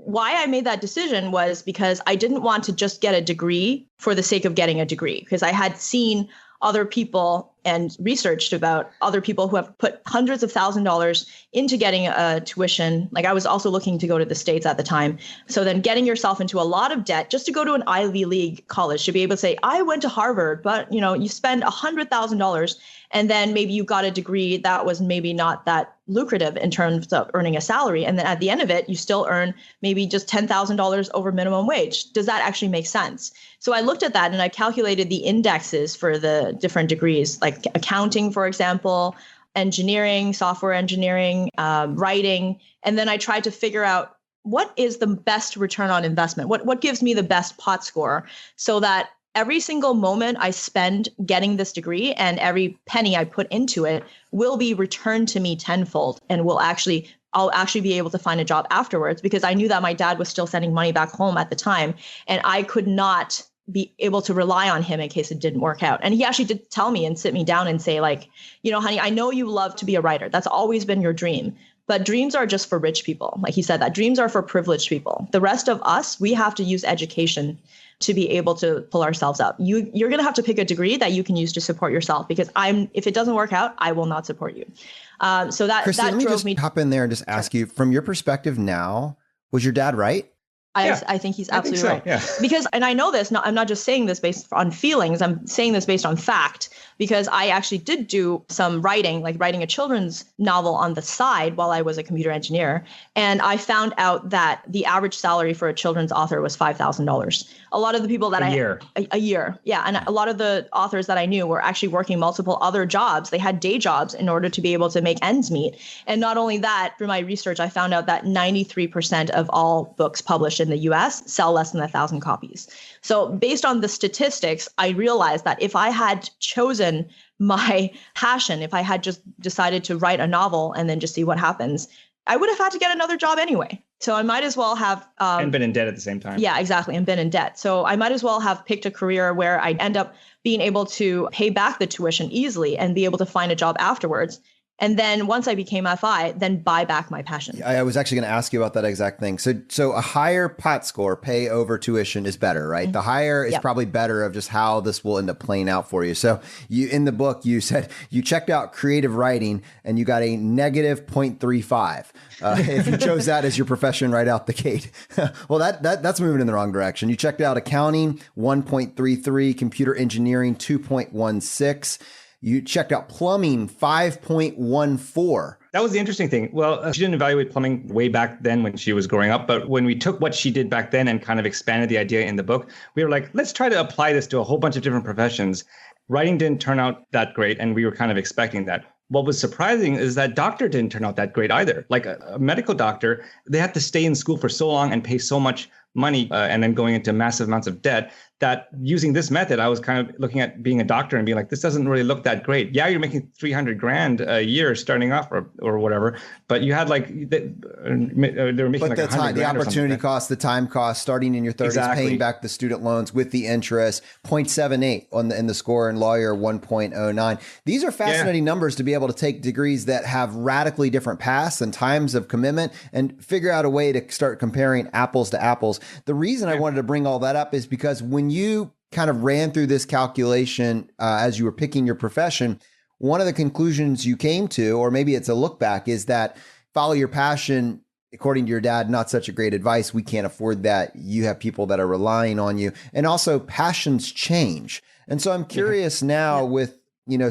Why I made that decision was because I didn't want to just get a degree for the sake of getting a degree, because I had seen other people and researched about other people who have put hundreds of $1,000s into getting a tuition. Like I was also looking to go to the States at the time. So then getting yourself into a lot of debt just to go to an Ivy League college, to be able to say, I went to Harvard, but you spend $100,000 and then maybe you got a degree that was maybe not that lucrative in terms of earning a salary. And then at the end of it, you still earn maybe just $10,000 over minimum wage. Does that actually make sense? So I looked at that and I calculated the indexes for the different degrees, like accounting, for example, engineering, software engineering, writing. And then I tried to figure out what is the best return on investment? What gives me the best POT score, so that every single moment I spend getting this degree and every penny I put into it will be returned to me tenfold, and I'll actually be able to find a job afterwards, because I knew that my dad was still sending money back home at the time, and I could not be able to rely on him in case it didn't work out. And he actually did tell me and sit me down and say, like, honey, I know you love to be a writer. That's always been your dream. But dreams are just for rich people. Like he said, that dreams are for privileged people. The rest of us, we have to use education to be able to pull ourselves up. You're going to have to pick a degree that you can use to support yourself, because if it doesn't work out, I will not support you. So that Kristy, that let me drove just me. hop in there and just ask you, from your perspective now, was your dad right? I think he's absolutely right. Yeah. Because, and I know this, I'm not just saying this based on feelings, I'm saying this based on fact, because I actually did do some writing, like writing a children's novel on the side while I was a computer engineer. And I found out that the average salary for a children's author was $5,000. A lot of the people that a year. Yeah. And a lot of the authors that I knew were actually working multiple other jobs. They had day jobs in order to be able to make ends meet. And not only that, through my research, I found out that 93% of all books published in the US sell less than 1,000 copies. So based on the statistics, I realized that if I had chosen my passion, if I had just decided to write a novel and then just see what happens, I would have had to get another job anyway. So I might as well have and been in debt at the same time. Yeah, exactly. And been in debt. So I might as well have picked a career where I'd end up being able to pay back the tuition easily and be able to find a job afterwards. And then once I became FI, then buy back my passion. I was actually going to ask you about that exact thing. So a higher POT score, pay over tuition, is better, right? The higher is probably better of just how this will end up playing out for you. So you, in the book, you said you checked out creative writing and you got a negative 0.35. If you chose that as your profession right out the gate. Well, that's moving in the wrong direction. You checked out accounting, 1.33, computer engineering, 2.16. You checked out plumbing, 5.14. That was the interesting thing. Well, she didn't evaluate plumbing way back then when she was growing up. But when we took what she did back then and kind of expanded the idea in the book, we were like, let's try to apply this to a whole bunch of different professions. Writing didn't turn out that great, and we were kind of expecting that. What was surprising is that doctor didn't turn out that great either. Like a medical doctor, they had to stay in school for so long and pay so much money and then going into massive amounts of debt that using this method, I was kind of looking at being a doctor and being like, this doesn't really look that great. Yeah, you're making 300 grand a year starting off or whatever, but you had like, they were making but like the 100 time, the grand opportunity cost, the time cost, starting in your 30s, Exactly. paying back the student loans with the interest, 0.78 in the score, and lawyer 1.09. These are fascinating numbers to be able to take degrees that have radically different paths and times of commitment and figure out a way to start comparing apples to apples. The reason I wanted to bring all that up is because when you kind of ran through this calculation as you were picking your profession, one of the conclusions you came to, or maybe it's a look back, is that follow your passion. According to your dad, not such a great advice. We can't afford that. You have people that are relying on you. And also passions change. And so I'm curious now with,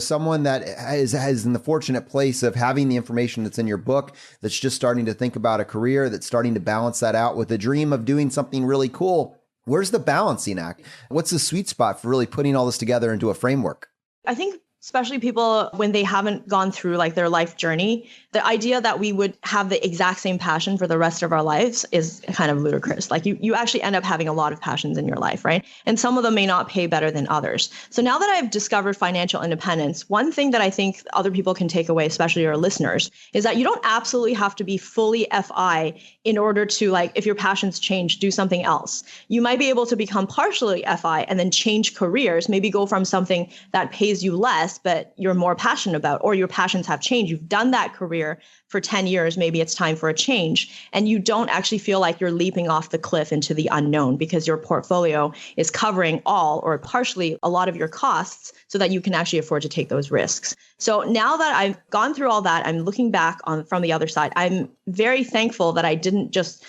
someone that is in the fortunate place of having the information that's in your book, that's just starting to think about a career, that's starting to balance that out with a dream of doing something really cool. Where's the balancing act? What's the sweet spot for really putting all this together into a framework? I think especially people when they haven't gone through like their life journey, the idea that we would have the exact same passion for the rest of our lives is kind of ludicrous. Like you actually end up having a lot of passions in your life, right? And some of them may not pay better than others. So now that I've discovered financial independence, one thing that I think other people can take away, especially your listeners, is that you don't absolutely have to be fully FI in order to, like, if your passions change, do something else. You might be able to become partially FI and then change careers, maybe go from something that pays you less, but you're more passionate about, or your passions have changed. You've done that career for 10 years. Maybe it's time for a change. And you don't actually feel like you're leaping off the cliff into the unknown because your portfolio is covering all or partially a lot of your costs so that you can actually afford to take those risks. So now that I've gone through all that, I'm looking back on from the other side. I'm very thankful that I didn't just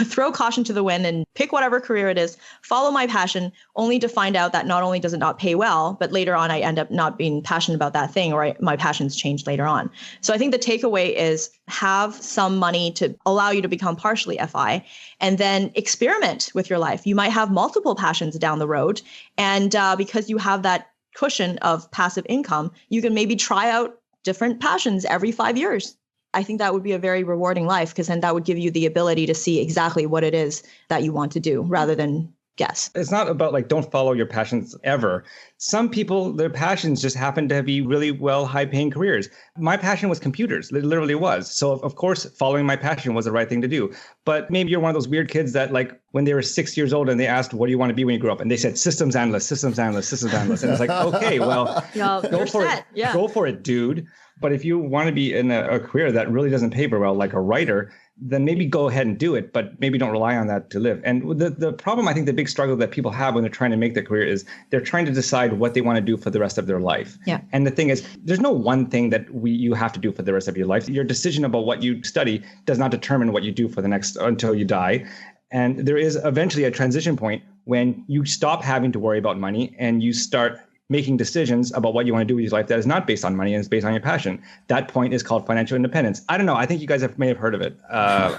throw caution to the wind and pick whatever career it is, follow my passion, only to find out that not only does it not pay well, but later on I end up not being passionate about that thing, or my passions change later on. So I think the takeaway is have some money to allow you to become partially FI, and then experiment with your life. You might have multiple passions down the road, and because you have that cushion of passive income, you can maybe try out different passions every 5 years. I think that would be a very rewarding life, because then that would give you the ability to see exactly what it is that you want to do rather than guess. It's not about like, don't follow your passions ever. Some people, their passions just happen to be really well, high paying careers. My passion was computers. It literally was. So of course, following my passion was the right thing to do. But maybe you're one of those weird kids that, like, when they were 6 years old and they asked, what do you want to be when you grow up? And they said, systems analyst, systems analyst, systems analyst. And it's like, okay, well, go for it. Yeah. Go for it, dude. But if you want to be in a career that really doesn't pay very well, like a writer, then maybe go ahead and do it, but maybe don't rely on that to live. And the problem, I think the big struggle that people have when they're trying to make their career is they're trying to decide what they want to do for the rest of their life. Yeah. And the thing is, there's no one thing that you have to do for the rest of your life. Your decision about what you study does not determine what you do for the next until you die. And there is eventually a transition point when you stop having to worry about money and you start making decisions about what you want to do with your life that is not based on money and is based on your passion. That point is called financial independence. I don't know. I think you guys may have heard of it. I'm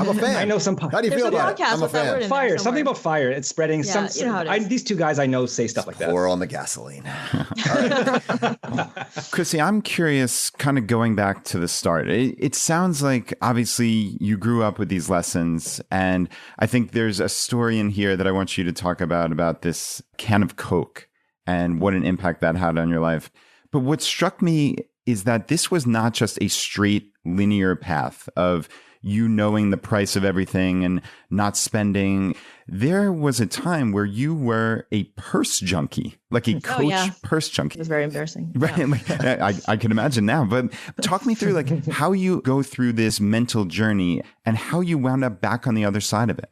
a fan. I know some. How do you feel about it? I'm a fan. Fire. Something about fire. It's spreading. Yeah, you know how it is. These two guys I know say stuff like that. Pour on the gasoline. Kristy, I'm curious, kind of going back to the start. It sounds like obviously you grew up with these lessons, and I think there's a story in here that I want you to talk about this can of Coke and what an impact that had on your life. But what struck me is that this was not just a straight linear path of you knowing the price of everything and not spending. There was a time where you were a purse junkie, like a Coach purse junkie. It was very embarrassing. Right. Yeah. Like, I can imagine now, but talk me through like how you go through this mental journey and how you wound up back on the other side of it.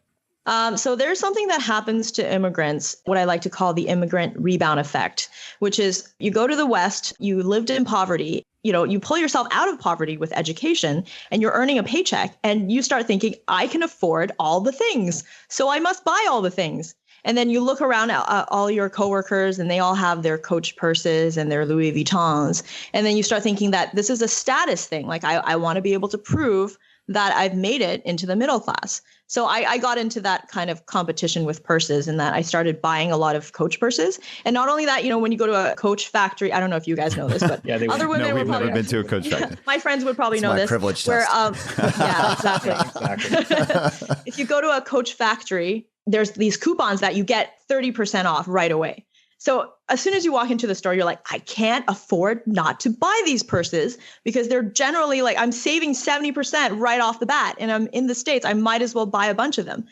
So there's something that happens to immigrants, what I like to call the immigrant rebound effect, which is you go to the West, you lived in poverty, you pull yourself out of poverty with education and you're earning a paycheck and you start thinking, I can afford all the things, so I must buy all the things. And then you look around at all your coworkers and they all have their Coach purses and their Louis Vuittons. And then you start thinking that this is a status thing. Like I want to be able to prove that I've made it into the middle class. So I got into that kind of competition with purses, and that I started buying a lot of Coach purses. And not only that, when you go to a Coach factory, I don't know if you guys know this, but other women we've never been to a Coach factory. My friends would probably know this. Privilege where, test. yeah, exactly. If you go to a Coach factory, there's these coupons that you get 30% off right away. So as soon as you walk into the store, you're like, I can't afford not to buy these purses because they're generally like, I'm saving 70% right off the bat and I'm in the States. I might as well buy a bunch of them.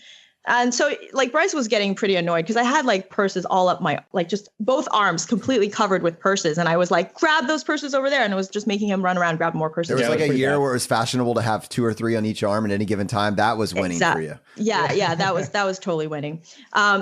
And so like Bryce was getting pretty annoyed because I had like purses all up my, like just both arms completely covered with purses. And I was like, grab those purses over there. And it was just making him run around, grab more purses. There was like a year where it was fashionable to have 2 or 3 on each arm at any given time. That was winning for you. Yeah, that was totally winning.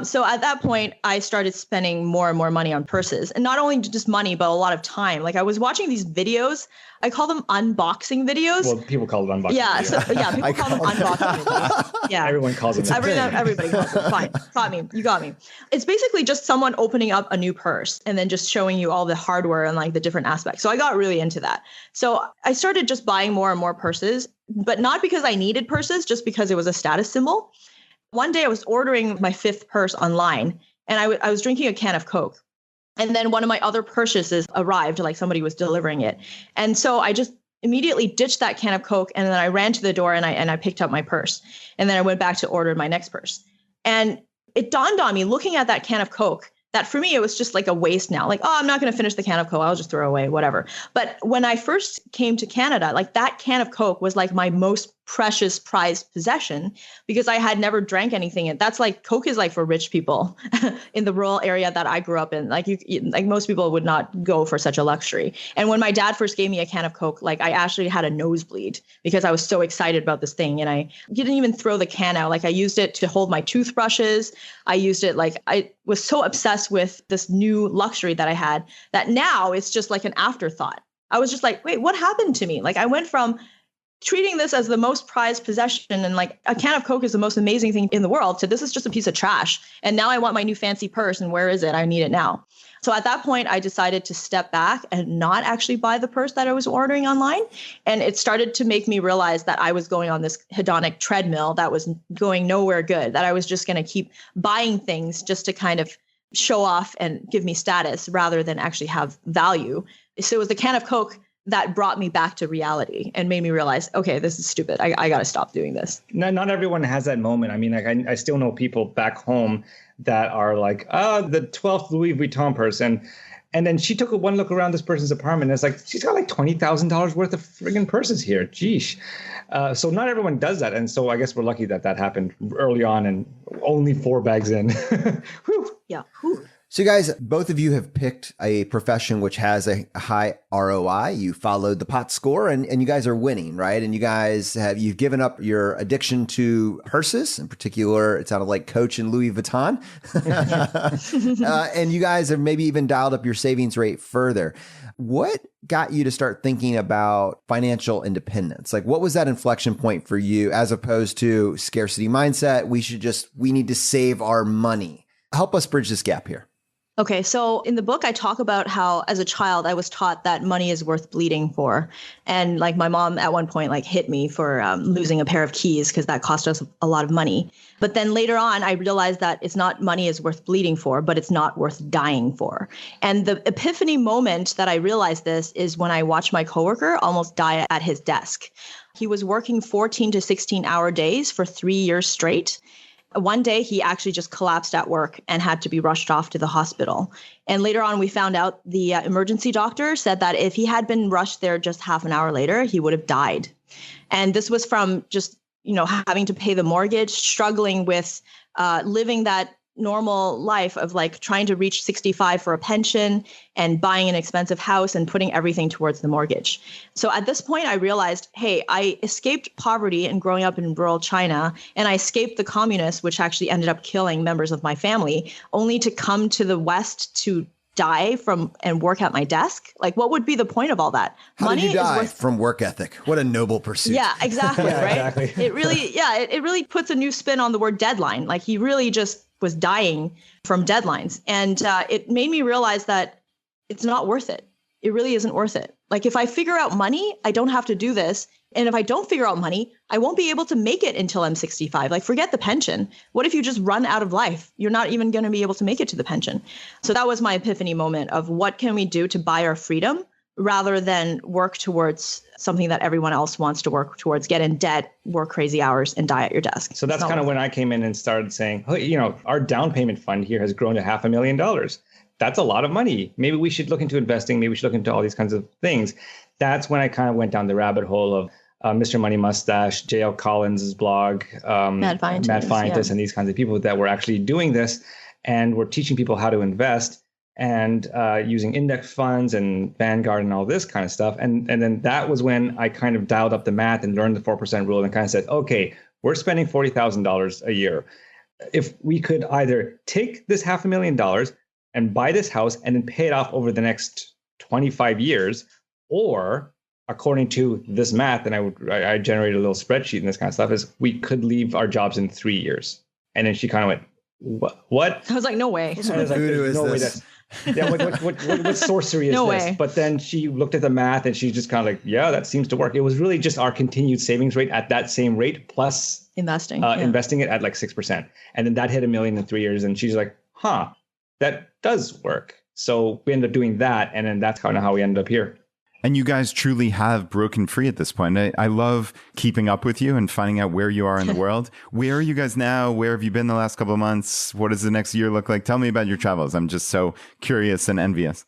So at that point, I started spending more and more money on purses, and not only just money, but a lot of time. Like I was watching these videos. I call them unboxing videos. Well, people call it unboxing. Yeah, videos. People call them unboxing videos. Yeah, everyone calls them. Everybody calls them. Fine, got me. You got me. It's basically just someone opening up a new purse and then just showing you all the hardware and like the different aspects. So I got really into that. So I started just buying more and more purses, but not because I needed purses, just because it was a status symbol. One day I was ordering my 5th purse online, and I was drinking a can of Coke. And then one of my other purchases arrived, like somebody was delivering it. And so I just immediately ditched that can of Coke. And then I ran to the door and I picked up my purse. And then I went back to order my next purse. And it dawned on me looking at that can of Coke that for me, it was just like a waste now. Like, oh, I'm not going to finish the can of Coke. I'll just throw away, whatever. But when I first came to Canada, like that can of Coke was like my most precious prized possession because I had never drank anything. And that's like Coke is like for rich people in the rural area that I grew up in. Like like most people would not go for such a luxury. And when my dad first gave me a can of Coke, like I actually had a nosebleed because I was so excited about this thing. And I didn't even throw the can out. Like I used it to hold my toothbrushes. I used it like I was so obsessed with this new luxury that I had that now it's just like an afterthought. I was just like, wait, what happened to me? Like I went from treating this as the most prized possession and like a can of Coke is the most amazing thing in the world to this is just a piece of trash. And now I want my new fancy purse. And where is it? I need it now. So at that point, I decided to step back and not actually buy the purse that I was ordering online. And it started to make me realize that I was going on this hedonic treadmill that was going nowhere good, that I was just going to keep buying things just to kind of show off and give me status rather than actually have value. So it was the can of Coke that brought me back to reality and made me realize, okay, this is stupid. I got to stop doing this. Not everyone has that moment. I mean, like I still know people back home that are like, oh, the 12th Louis Vuitton purse. And then she took one look around this person's apartment. And it's like, she's got like $20,000 worth of friggin' purses here. Geesh. So not everyone does that. And so I guess we're lucky that happened early on and only 4 bags in. Whew. Yeah. Whew. So you guys, both of you have picked a profession which has a high ROI. You followed the pot score and you guys are winning, right? And you've given up your addiction to purses. In particular, it sounded like Coach and Louis Vuitton. And you guys have maybe even dialed up your savings rate further. What got you to start thinking about financial independence? Like what was that inflection point for you as opposed to scarcity mindset? We need to save our money. Help us bridge this gap here. Okay, so in the book, I talk about how as a child, I was taught that money is worth bleeding for. And like my mom at one point like hit me for losing a pair of keys because that cost us a lot of money. But then later on, I realized that it's not money is worth bleeding for, but it's not worth dying for. And the epiphany moment that I realized this is when I watched my coworker almost die at his desk. He was working 14 to 16-hour days for 3 years straight. One day, he actually just collapsed at work and had to be rushed off to the hospital. And later on, we found out the emergency doctor said that if he had been rushed there just half an hour later, he would have died. And this was from just, having to pay the mortgage, struggling with living that normal life of like trying to reach 65 for a pension and buying an expensive house and putting everything towards the mortgage. So at this point, I realized, hey, I escaped poverty and growing up in rural China, and I escaped the communists, which actually ended up killing members of my family, only to come to the West to die from and work at my desk. Like, what would be the point of all that? How did you die? From work ethic. What a noble pursuit. Yeah, exactly. Yeah, right. exactly. It really puts a new spin on the word deadline. Like he really just was dying from deadlines. And it made me realize that it's not worth it. It really isn't worth it. Like if I figure out money, I don't have to do this. And if I don't figure out money, I won't be able to make it until I'm 65. Like forget the pension. What if you just run out of life? You're not even going to be able to make it to the pension. So that was my epiphany moment of what can we do to buy our freedom rather than work towards something that everyone else wants to work towards, get in debt, work crazy hours, and die at your desk. So that's kind of when I came in and started saying, oh, our down payment fund here has grown to $500,000. That's a lot of money. Maybe we should look into investing. Maybe we should look into all these kinds of things. That's when I kind of went down the rabbit hole of Mr. Money Mustache, J.L. Collins' blog, Matt Fientis, and these kinds of people that were actually doing this and were teaching people how to invest and using index funds and Vanguard and all this kind of stuff. And then that was when I kind of dialed up the math and learned the 4% rule and kind of said, okay, we're spending $40,000 a year. If we could either take this $500,000 and buy this house and then pay it off over the next 25 years, or according to this math, and I generated a little spreadsheet and this kind of stuff, is we could leave our jobs in 3 years. And then she kind of went, what? I was like, no way. What sorcery is no this? Way. But then she looked at the math and she's just kind of like, yeah, that seems to work. It was really just our continued savings rate at that same rate plus investing it at like 6%. And then that hit $1 million in 3 years. And she's like, that does work. So we ended up doing that. And then that's kind of how we ended up here. And you guys truly have broken free at this point. I love keeping up with you and finding out where you are in the world. Where are you guys now? Where have you been the last couple of months? What does the next year look like? Tell me about your travels. I'm just so curious and envious.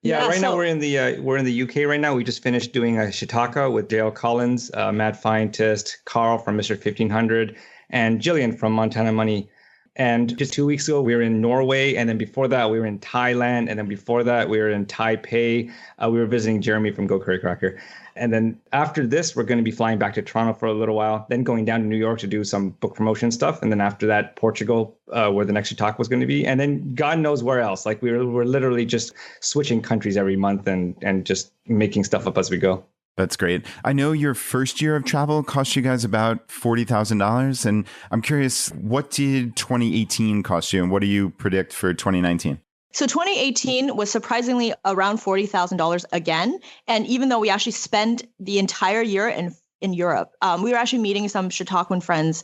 Yeah, right now we're in the UK right now. We just finished doing a Shiitake with J.L. Collins, Matt Fientis, Carl from Mr. 1500, and Jillian from Montana Money. And just 2 weeks ago, we were in Norway. And then before that, we were in Thailand. And then before that, we were in Taipei. We were visiting Jeremy from Go Curry Cracker. And then after this, we're going to be flying back to Toronto for a little while, then going down to New York to do some book promotion stuff. And then after that, Portugal, where the next talk was going to be. And then God knows where else. Like we're literally just switching countries every month and just making stuff up as we go. That's great. I know your first year of travel cost you guys about $40,000. And I'm curious, what did 2018 cost you? And what do you predict for 2019? So 2018 was surprisingly around $40,000 again. And even though we actually spent the entire year in Europe, we were actually meeting some Chautauquan friends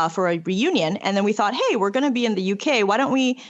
for a reunion. And then we thought, hey, we're going to be in the UK. Why don't we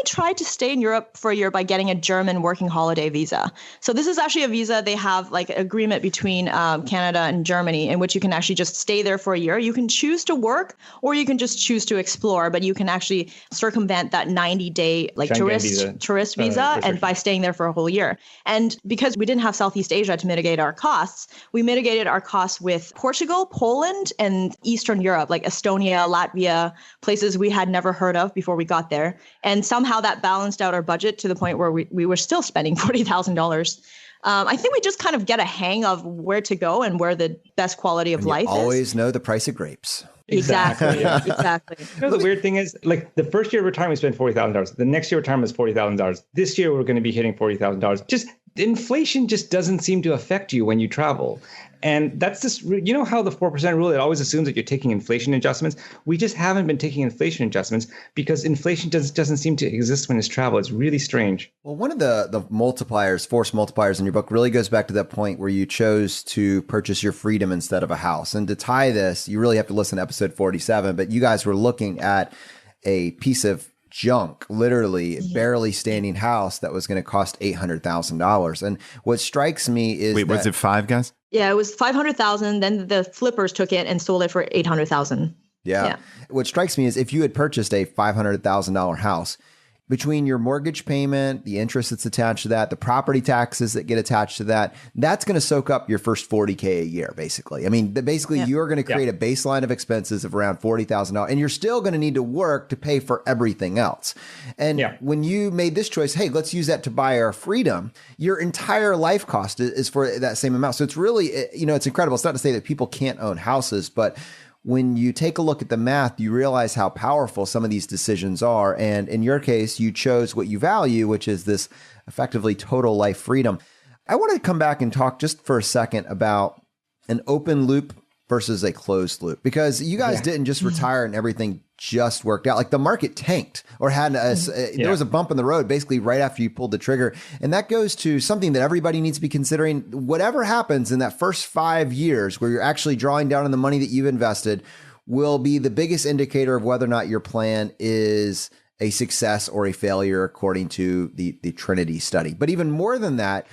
try to stay in Europe for a year by getting a German working holiday visa? So this is actually a visa. They have like an agreement between Canada and Germany in which you can actually just stay there for a year. You can choose to work or you can just choose to explore, but you can actually circumvent that 90-day like tourist visa and by staying there for a whole year. And because we didn't have Southeast Asia to mitigate our costs, we mitigated our costs with Portugal, Poland, and Eastern Europe, like Estonia, Latvia, places we had never heard of before we got there. And somehow that balanced out our budget to the point where we were still spending $40,000. I think we just kind of get a hang of where to go and where the best quality of life is. Always know the price of grapes. Exactly. Exactly. The weird thing is, like the first year of retirement, we spent $40,000. The next year of retirement is $40,000. This year, we're going to be hitting $40,000. Just inflation just doesn't seem to affect you when you travel. And that's just, you know how the 4% rule, it always assumes that you're taking inflation adjustments. We just haven't been taking inflation adjustments because inflation doesn't seem to exist when it's travel. It's really strange. Well, one of the multipliers, force multipliers in your book really goes back to that point where you chose to purchase your freedom instead of a house. And to tie this, you really have to listen to episode 47, but you guys were looking at a piece of junk, literally barely standing house that was going to cost $800,000. And what strikes me is was it 5 guys? Yeah, it was $500,000. Then the flippers took it and sold it for $800,000. Yeah. What strikes me is if you had purchased a $500,000 house, between your mortgage payment, the interest that's attached to that, the property taxes that get attached to that, that's going to soak up your first $40K a year, basically. I mean, basically, you're going to create a baseline of expenses of around $40,000, and you're still going to need to work to pay for everything else. And when you made this choice, hey, let's use that to buy our freedom, your entire life cost is for that same amount. So it's really, it's incredible. It's not to say that people can't own houses, but when you take a look at the math, you realize how powerful some of these decisions are. And in your case, you chose what you value, which is this effectively total life freedom. I want to come back and talk just for a second about an open loop versus a closed loop, because you guys didn't just retire and everything just worked out. Like the market tanked or had there was a bump in the road basically right after you pulled the trigger. And that goes to something that everybody needs to be considering. Whatever happens in that first 5 years where you're actually drawing down on the money that you've invested will be the biggest indicator of whether or not your plan is a success or a failure, according to the Trinity study. But even more than that,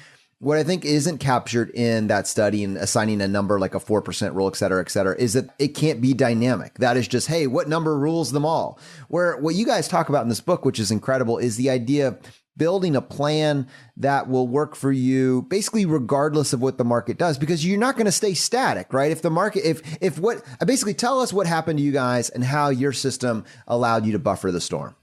What I think isn't captured in that study and assigning a number like a 4% rule, et cetera, is that it can't be dynamic. That is just, hey, what number rules them all? Where what you guys talk about in this book, which is incredible, is the idea of building a plan that will work for you basically regardless of what the market does, because you're not going to stay static, right? If the market, if what, basically tell us what happened to you guys and how your system allowed you to buffer the storm.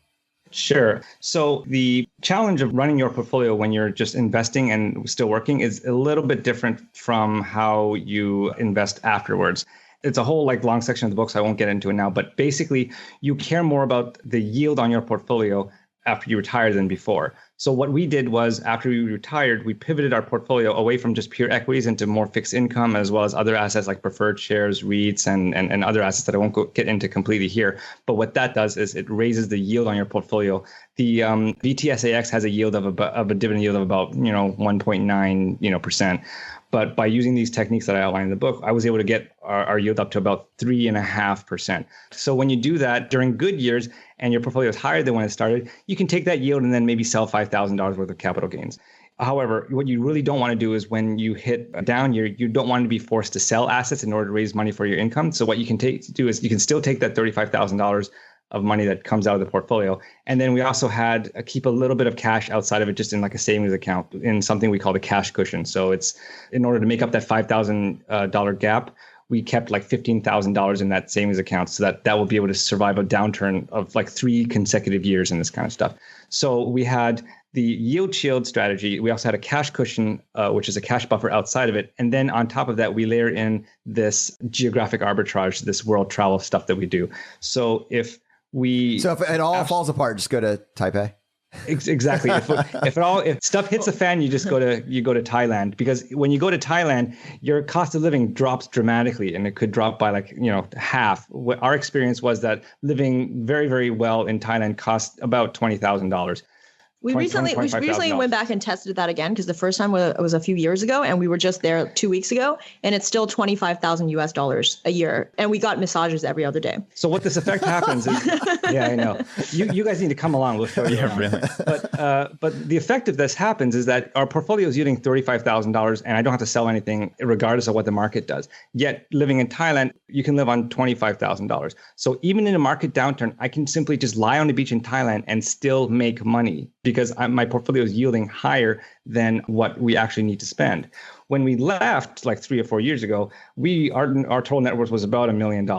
Sure. So the challenge of running your portfolio when you're just investing and still working is a little bit different from how you invest afterwards. It's a whole long section of the book, so I won't get into it now. But basically, you care more about the yield on your portfolio after you retire than before. So what we did was after we retired, we pivoted our portfolio away from just pure equities into more fixed income, as well as other assets like preferred shares, REITs, and other assets that I won't get into completely here. But what that does is it raises the yield on your portfolio. The VTSAX has a yield of a dividend yield of about 1.9% But by using these techniques that I outlined in the book, I was able to get our yield up to about 3.5%. So when you do that during good years and your portfolio is higher than when it started, you can take that yield and then maybe sell $5,000 worth of capital gains. However, what you really don't want to do is when you hit a down year, you don't want to be forced to sell assets in order to raise money for your income. So what you can do is you can still take that $35,000 of money that comes out of the portfolio. And then we also had keep a little bit of cash outside of it, just in like a savings account in something we call the cash cushion. So it's in order to make up that $5,000 gap, we kept like $15,000 in that savings account so that will be able to survive a downturn of like 3 consecutive years and this kind of stuff. So we had the yield shield strategy. We also had a cash cushion, which is a cash buffer outside of it. And then on top of that, we layer in this geographic arbitrage, this world travel stuff that we do. So if it all falls apart, just go to Taipei. Exactly. If stuff hits the fan, you go to Thailand, because when you go to Thailand, your cost of living drops dramatically, and it could drop by half. What our experience was that living very, very well in Thailand cost about $20,000. We recently went back and tested that again, because the first time was a few years ago, and we were just there 2 weeks ago, and it's still $25,000 a year, and we got massages every other day. So what this effect happens is, yeah, I know. You guys need to come along. We'll show you. Yeah, really. But the effect of this happens is that our portfolio is yielding $35,000, and I don't have to sell anything regardless of what the market does. Yet living in Thailand, you can live on $25,000. So even in a market downturn, I can simply just lie on the beach in Thailand and still make money, because my portfolio is yielding higher than what we actually need to spend. When we left like 3 or 4 years ago, our total net worth was about $1 million.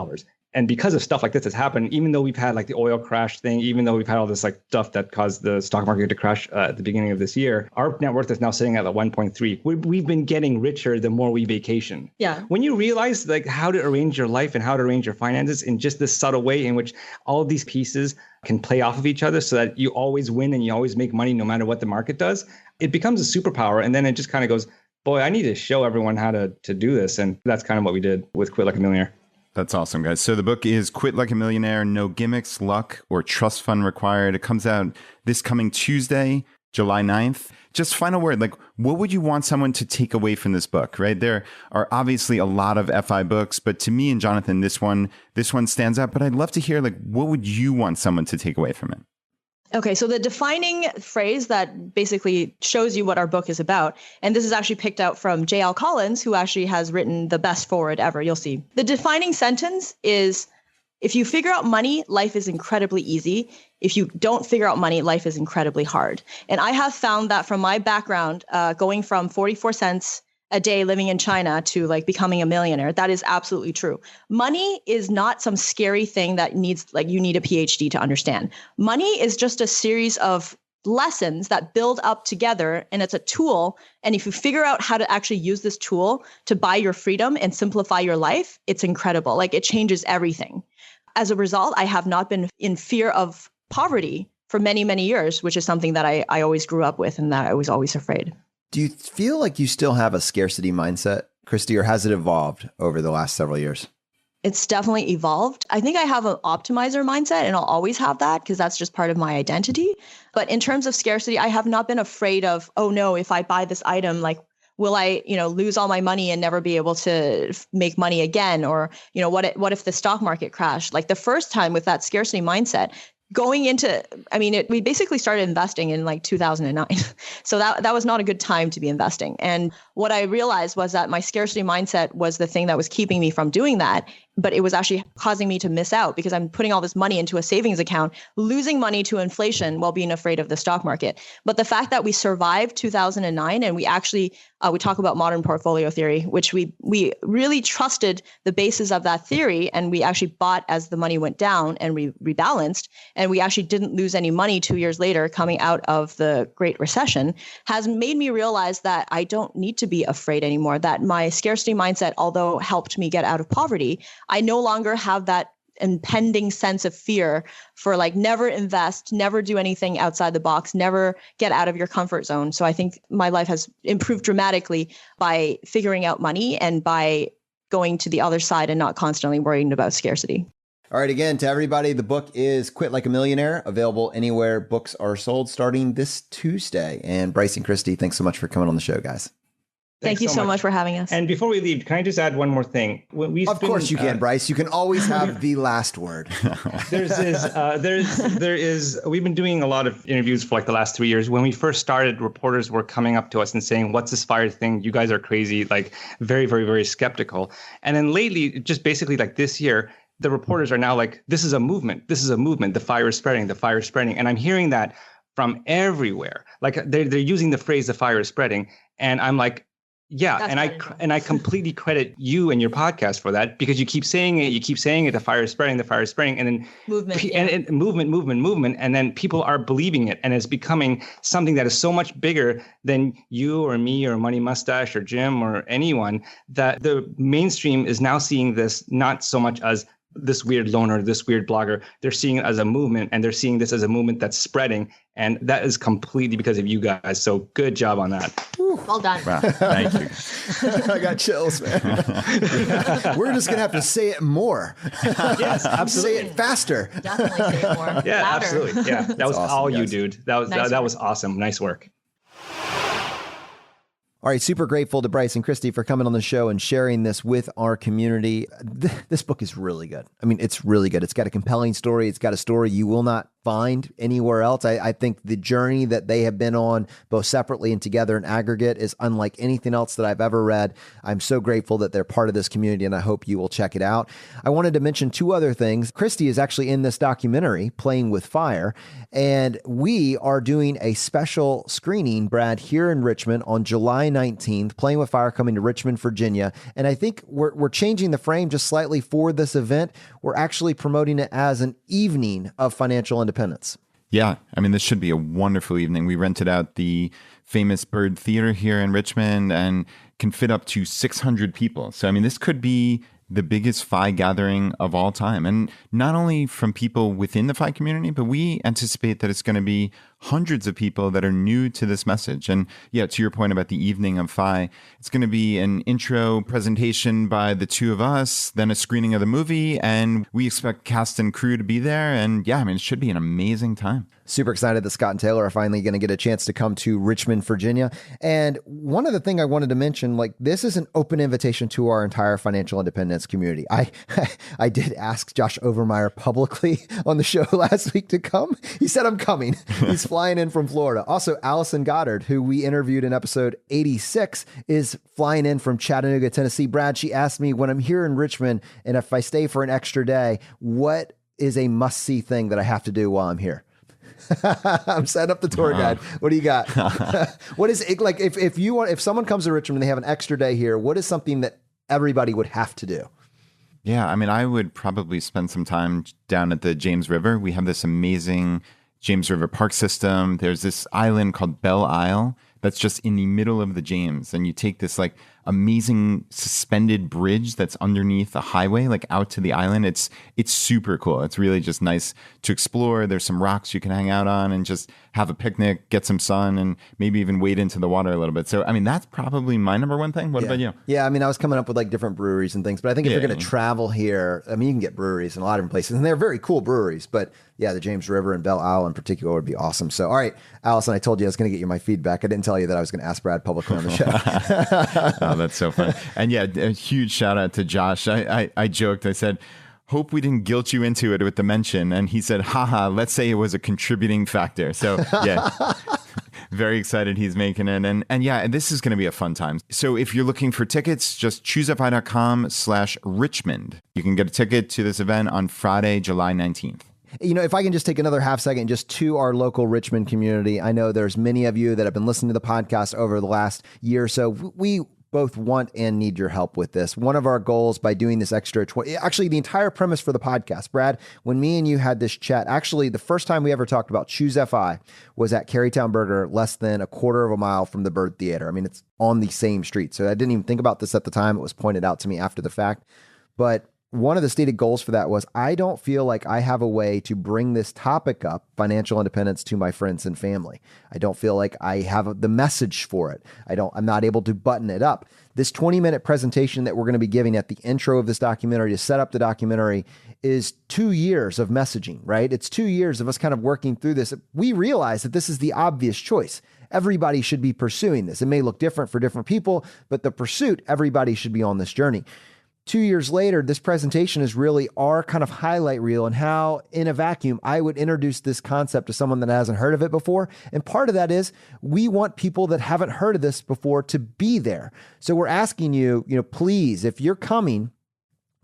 And because of stuff like this has happened, even though we've had like the oil crash thing, even though we've had all this like stuff that caused the stock market to crash at the beginning of this year, our net worth is now sitting at 1.3. We've been getting richer the more we vacation. Yeah. When you realize like how to arrange your life and how to arrange your finances in just this subtle way in which all of these pieces can play off of each other so that you always win and you always make money no matter what the market does, it becomes a superpower. And then it just kind of goes, boy, I need to show everyone how to do this. And that's kind of what we did with Quit Like a Millionaire. That's awesome, guys. So the book is Quit Like a Millionaire, No Gimmicks, Luck, or Trust Fund Required. It comes out this coming Tuesday, July 9th. Just final word, like what would you want someone to take away from this book, right? There are obviously a lot of FI books, but to me and Jonathan, this one stands out. But I'd love to hear, like, what would you want someone to take away from it? Okay, so the defining phrase that basically shows you what our book is about, and this is actually picked out from J.L. Collins, who actually has written the best foreword ever, you'll see. The defining sentence is, if you figure out money, life is incredibly easy. If you don't figure out money, life is incredibly hard. And I have found that from my background, going from 44 cents a day living in China to like becoming a millionaire, that is absolutely true. Money is not some scary thing that you need a PhD to understand. Money is just a series of lessons that build up together, and it's a tool. And if you figure out how to actually use this tool to buy your freedom and simplify your life, it's incredible. Like, it changes everything. As a result, I have not been in fear of poverty for many, many years, which is something that I always grew up with and that I was always afraid. Do you feel like you still have a scarcity mindset, Kristy, or has it evolved over the last several years? It's definitely evolved. I think I have an optimizer mindset, and I'll always have that because that's just part of my identity. But in terms of scarcity, I have not been afraid of, oh no, if I buy this item, like, will I, lose all my money and never be able to make money again? Or, what if the stock market crashed? Like the first time with that scarcity mindset, going into, we basically started investing in like 2009. So that was not a good time to be investing. And what I realized was that my scarcity mindset was the thing that was keeping me from doing that. But it was actually causing me to miss out because I'm putting all this money into a savings account, losing money to inflation while being afraid of the stock market. But the fact that we survived 2009 and we actually, we talk about modern portfolio theory, which we really trusted the basis of that theory. And we actually bought as the money went down and we rebalanced. And we actually didn't lose any money 2 years later coming out of the Great Recession, has made me realize that I don't need to be afraid anymore, that my scarcity mindset, although helped me get out of poverty, I no longer have that impending sense of fear for like never invest, never do anything outside the box, never get out of your comfort zone. So I think my life has improved dramatically by figuring out money and by going to the other side and not constantly worrying about scarcity. All right, again, to everybody, the book is Quit Like a Millionaire, available anywhere books are sold starting this Tuesday. And Bryce and Christy, thanks so much for coming on the show, guys. Thank you so much for having us. And before we leave, can I just add one more thing? Of course you can, Bryce. You can always have the last word. We've been doing a lot of interviews for like the last 3 years. When we first started, reporters were coming up to us and saying, "What's this FIRE thing? You guys are crazy," like very, very, very skeptical. And then lately, just basically like this year, the reporters are now like, "This is a movement. This is a movement. The fire is spreading. The fire is spreading." And I'm hearing that from everywhere. Like they're using the phrase "the fire is spreading," and I'm like, yeah, and I completely credit you and your podcast for that, because you keep saying it, the fire is spreading, and then movement, and then people are believing it, and it's becoming something that is so much bigger than you or me or Money Mustache or Jim or anyone, that the mainstream is now seeing this not so much as this weird loner, this weird blogger. They're seeing it as a movement, and they're seeing this as a movement that's spreading. And that is completely because of you guys. So good job on that. Well done. Wow, thank you. I got chills, man. We're just going to have to say it more. Yes, absolutely. Say it faster. Definitely say it more. Yeah, Louder. absolutely. Yeah, that was awesome, all guys. you, dude. That was awesome. Nice work. All right, super grateful to Bryce and Christy for coming on the show and sharing this with our community. This book is really good. I mean, it's really good. It's got a compelling story. It's got a story you will not find anywhere else. I think the journey that they have been on, both separately and together in aggregate, is unlike anything else that I've ever read. I'm so grateful that they're part of this community, and I hope you will check it out. I wanted to mention two other things. Christy is actually in this documentary, Playing with Fire, and we are doing a special screening, Brad, here in Richmond on July 19th, Playing with Fire coming to Richmond, Virginia. And I think we're changing the frame just slightly for this event. We're actually promoting it as an evening of financial independence. Yeah, I mean, this should be a wonderful evening. We rented out the famous Bird Theater here in Richmond and can fit up to 600 people. So, I mean, this could be the biggest FI gathering of all time. And not only from people within the FI community, but we anticipate that it's going to be hundreds of people that are new to this message. And yeah, to your point about the evening of FI, it's going to be an intro presentation by the two of us, then a screening of the movie, and we expect cast and crew to be there. And yeah, I mean, it should be an amazing time. Super excited that Scott and Taylor are finally going to get a chance to come to Richmond, Virginia. And one other thing I wanted to mention, like, this is an open invitation to our entire financial independence community. I did ask Josh Overmeyer publicly on the show last week to come. He said, "I'm coming." He's flying in from Florida. Also, Allison Goddard, who we interviewed in episode 86, is flying in from Chattanooga, Tennessee. Brad, she asked me, when I'm here in Richmond and if I stay for an extra day, what is a must-see thing that I have to do while I'm here? I'm setting up the tour guide. What do you got? What is it like if someone comes to Richmond and they have an extra day here, what is something that everybody would have to do? Yeah, I mean, I would probably spend some time down at the James River. We have this amazing James River Park system. There's this island called Belle Isle that's just in the middle of the James. And you take this like amazing suspended bridge that's underneath a highway, like out to the island. It's super cool. It's really just nice to explore. There's some rocks you can hang out on and just have a picnic, get some sun, and maybe even wade into the water a little bit. So, I mean, that's probably my number one thing. What about you? Yeah, I mean, I was coming up with like different breweries and things, but I think if you're going to travel here, I mean, you can get breweries in a lot of different places, and they're very cool breweries, but yeah, the James River and Belle Isle in particular would be awesome. So, all right, Allison, I told you I was going to get you my feedback. I didn't tell you that I was going to ask Brad publicly on the show. Oh, that's so fun. And yeah, a huge shout out to Josh. I joked, I said, hope we didn't guilt you into it with the mention. And he said, haha, let's say it was a contributing factor. So yeah, very excited he's making it. And yeah, this is going to be a fun time. So if you're looking for tickets, just ChooseFI.com/Richmond. You can get a ticket to this event on Friday, July 19th. You know, if I can just take another half second just to our local Richmond community, I know there's many of you that have been listening to the podcast over the last year or so. We both want and need your help with this. One of our goals by doing this extra, actually the entire premise for the podcast, Brad, when me and you had this chat, actually the first time we ever talked about ChooseFI was at Carytown Burger, less than a quarter of a mile from the Bird Theater. I mean, it's on the same street. So I didn't even think about this at the time. It was pointed out to me after the fact. But one of the stated goals for that was, I don't feel like I have a way to bring this topic up, financial independence, to my friends and family. I don't feel like I have the message for it. I'm not able to button it up. This 20-minute presentation that we're going to be giving at the intro of this documentary to set up the documentary is 2 years of messaging, right? It's 2 years of us kind of working through this. We realize that this is the obvious choice. Everybody should be pursuing this. It may look different for different people, but the pursuit, everybody should be on this journey. 2 years later, this presentation is really our kind of highlight reel and how, in a vacuum, I would introduce this concept to someone that hasn't heard of it before. And part of that is we want people that haven't heard of this before to be there. So we're asking you, please, if you're coming,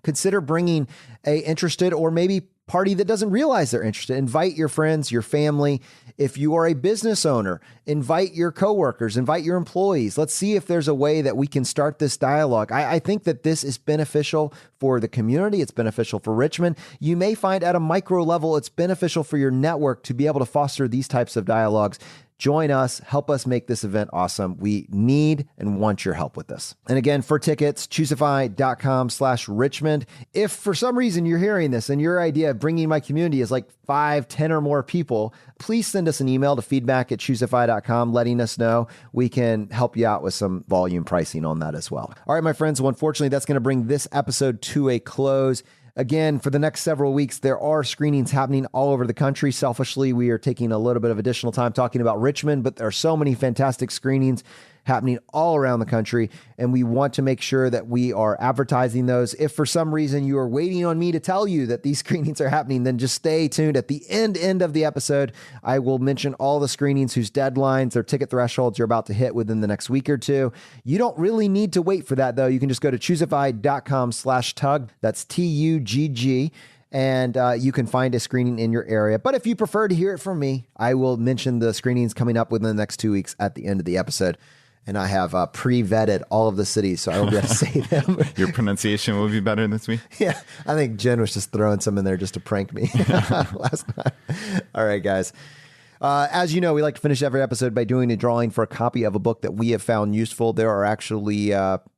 consider bringing a interested or maybe party that doesn't realize they're interested. Invite your friends, your family. If you are a business owner, invite your coworkers, invite your employees. Let's see if there's a way that we can start this dialogue. I think that this is beneficial for the community. It's beneficial for Richmond. You may find at a micro level, it's beneficial for your network to be able to foster these types of dialogues. Join us, help us make this event awesome. We need and want your help with this. And again, for tickets, ChooseFI.com/Richmond. If for some reason you're hearing this and your idea of bringing my community is like 5, 10 or more people, please send us an email to feedback@ChooseFI.com letting us know. We can help you out with some volume pricing on that as well. All right, my friends. Well, unfortunately, that's going to bring this episode to a close. Again, for the next several weeks, there are screenings happening all over the country. Selfishly, we are taking a little bit of additional time talking about Richmond, but there are so many fantastic screenings happening all around the country, and we want to make sure that we are advertising those. If for some reason you are waiting on me to tell you that these screenings are happening, then just stay tuned. At the end of the episode, I will mention all the screenings whose deadlines or ticket thresholds you're about to hit within the next week or two. You don't really need to wait for that, though. You can just go to ChooseFI.com/tug. That's TUGG. And you can find a screening in your area. But if you prefer to hear it from me, I will mention the screenings coming up within the next 2 weeks at the end of the episode. And I have pre-vetted all of the cities, so I won't be able to say them. Your pronunciation will be better this week? Yeah, I think Jen was just throwing some in there just to prank me last time. All right, guys. As you know, we like to finish every episode by doing a drawing for a copy of a book that we have found useful. There are actually,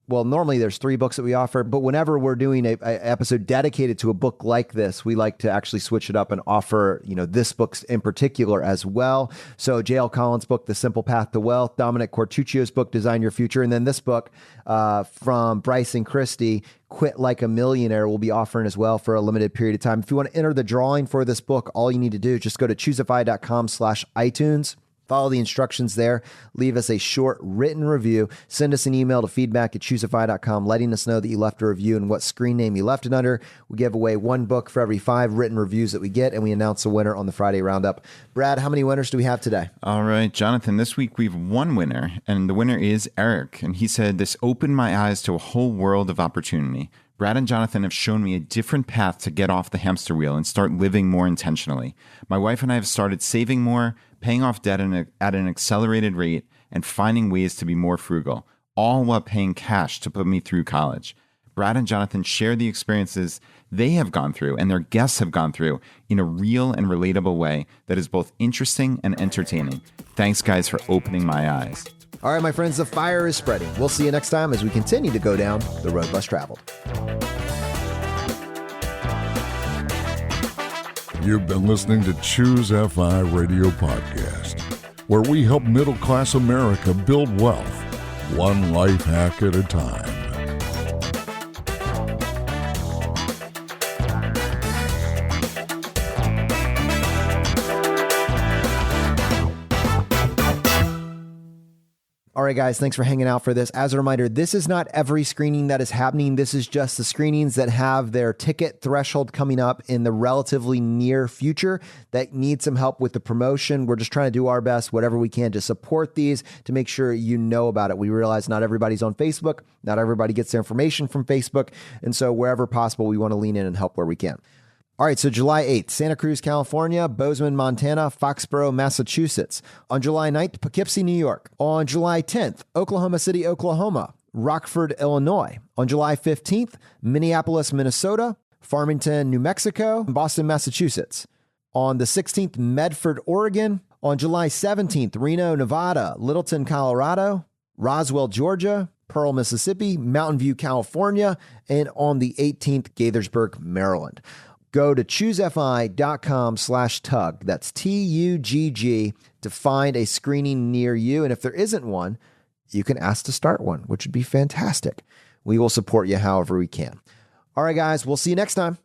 normally there's 3 books that we offer, but whenever we're doing a episode dedicated to a book like this, we like to actually switch it up and offer, this book in particular as well. So J.L. Collins' book, The Simple Path to Wealth, Dominic Cortuccio's book, Design Your Future, and then this book from Bryce and Christy, Quit Like a Millionaire, will be offering as well for a limited period of time. If you want to enter the drawing for this book, all you need to do is just go to ChooseFI.com/iTunes. Follow the instructions there. Leave us a short written review. Send us an email to feedback@ChooseFI.com letting us know that you left a review and what screen name you left it under. We give away 1 book for every 5 written reviews that we get, and we announce a winner on the Friday Roundup. Brad, how many winners do we have today? All right, Jonathan, this week we have 1 winner, and the winner is Eric. And he said, "This opened my eyes to a whole world of opportunity. Brad and Jonathan have shown me a different path to get off the hamster wheel and start living more intentionally. My wife and I have started saving more, paying off debt at an accelerated rate, and finding ways to be more frugal, all while paying cash to put me through college. Brad and Jonathan share the experiences they have gone through and their guests have gone through in a real and relatable way that is both interesting and entertaining. Thanks, guys, for opening my eyes." All right, my friends, the fire is spreading. We'll see you next time as we continue to go down the road less traveled. You've been listening to ChooseFI Radio Podcast, where we help middle-class America build wealth, one life hack at a time. All right, guys, thanks for hanging out for this. As a reminder, this is not every screening that is happening. This is just the screenings that have their ticket threshold coming up in the relatively near future that need some help with the promotion. We're just trying to do our best, whatever we can, to support these, to make sure you know about it. We realize not everybody's on Facebook. Not everybody gets their information from Facebook. And so wherever possible, we want to lean in and help where we can. All right, so July 8th, Santa Cruz, California, Bozeman, Montana, Foxborough, Massachusetts. On July 9th, Poughkeepsie, New York. On July 10th, Oklahoma City, Oklahoma, Rockford, Illinois. On July 15th, Minneapolis, Minnesota, Farmington, New Mexico, and Boston, Massachusetts. On the 16th, Medford, Oregon. On July 17th, Reno, Nevada, Littleton, Colorado, Roswell, Georgia, Pearl, Mississippi, Mountain View, California, and on the 18th, Gaithersburg, Maryland. Go to ChooseFI.com/tug. That's TUGG to find a screening near you. And if there isn't one, you can ask to start one, which would be fantastic. We will support you however we can. All right, guys, we'll see you next time.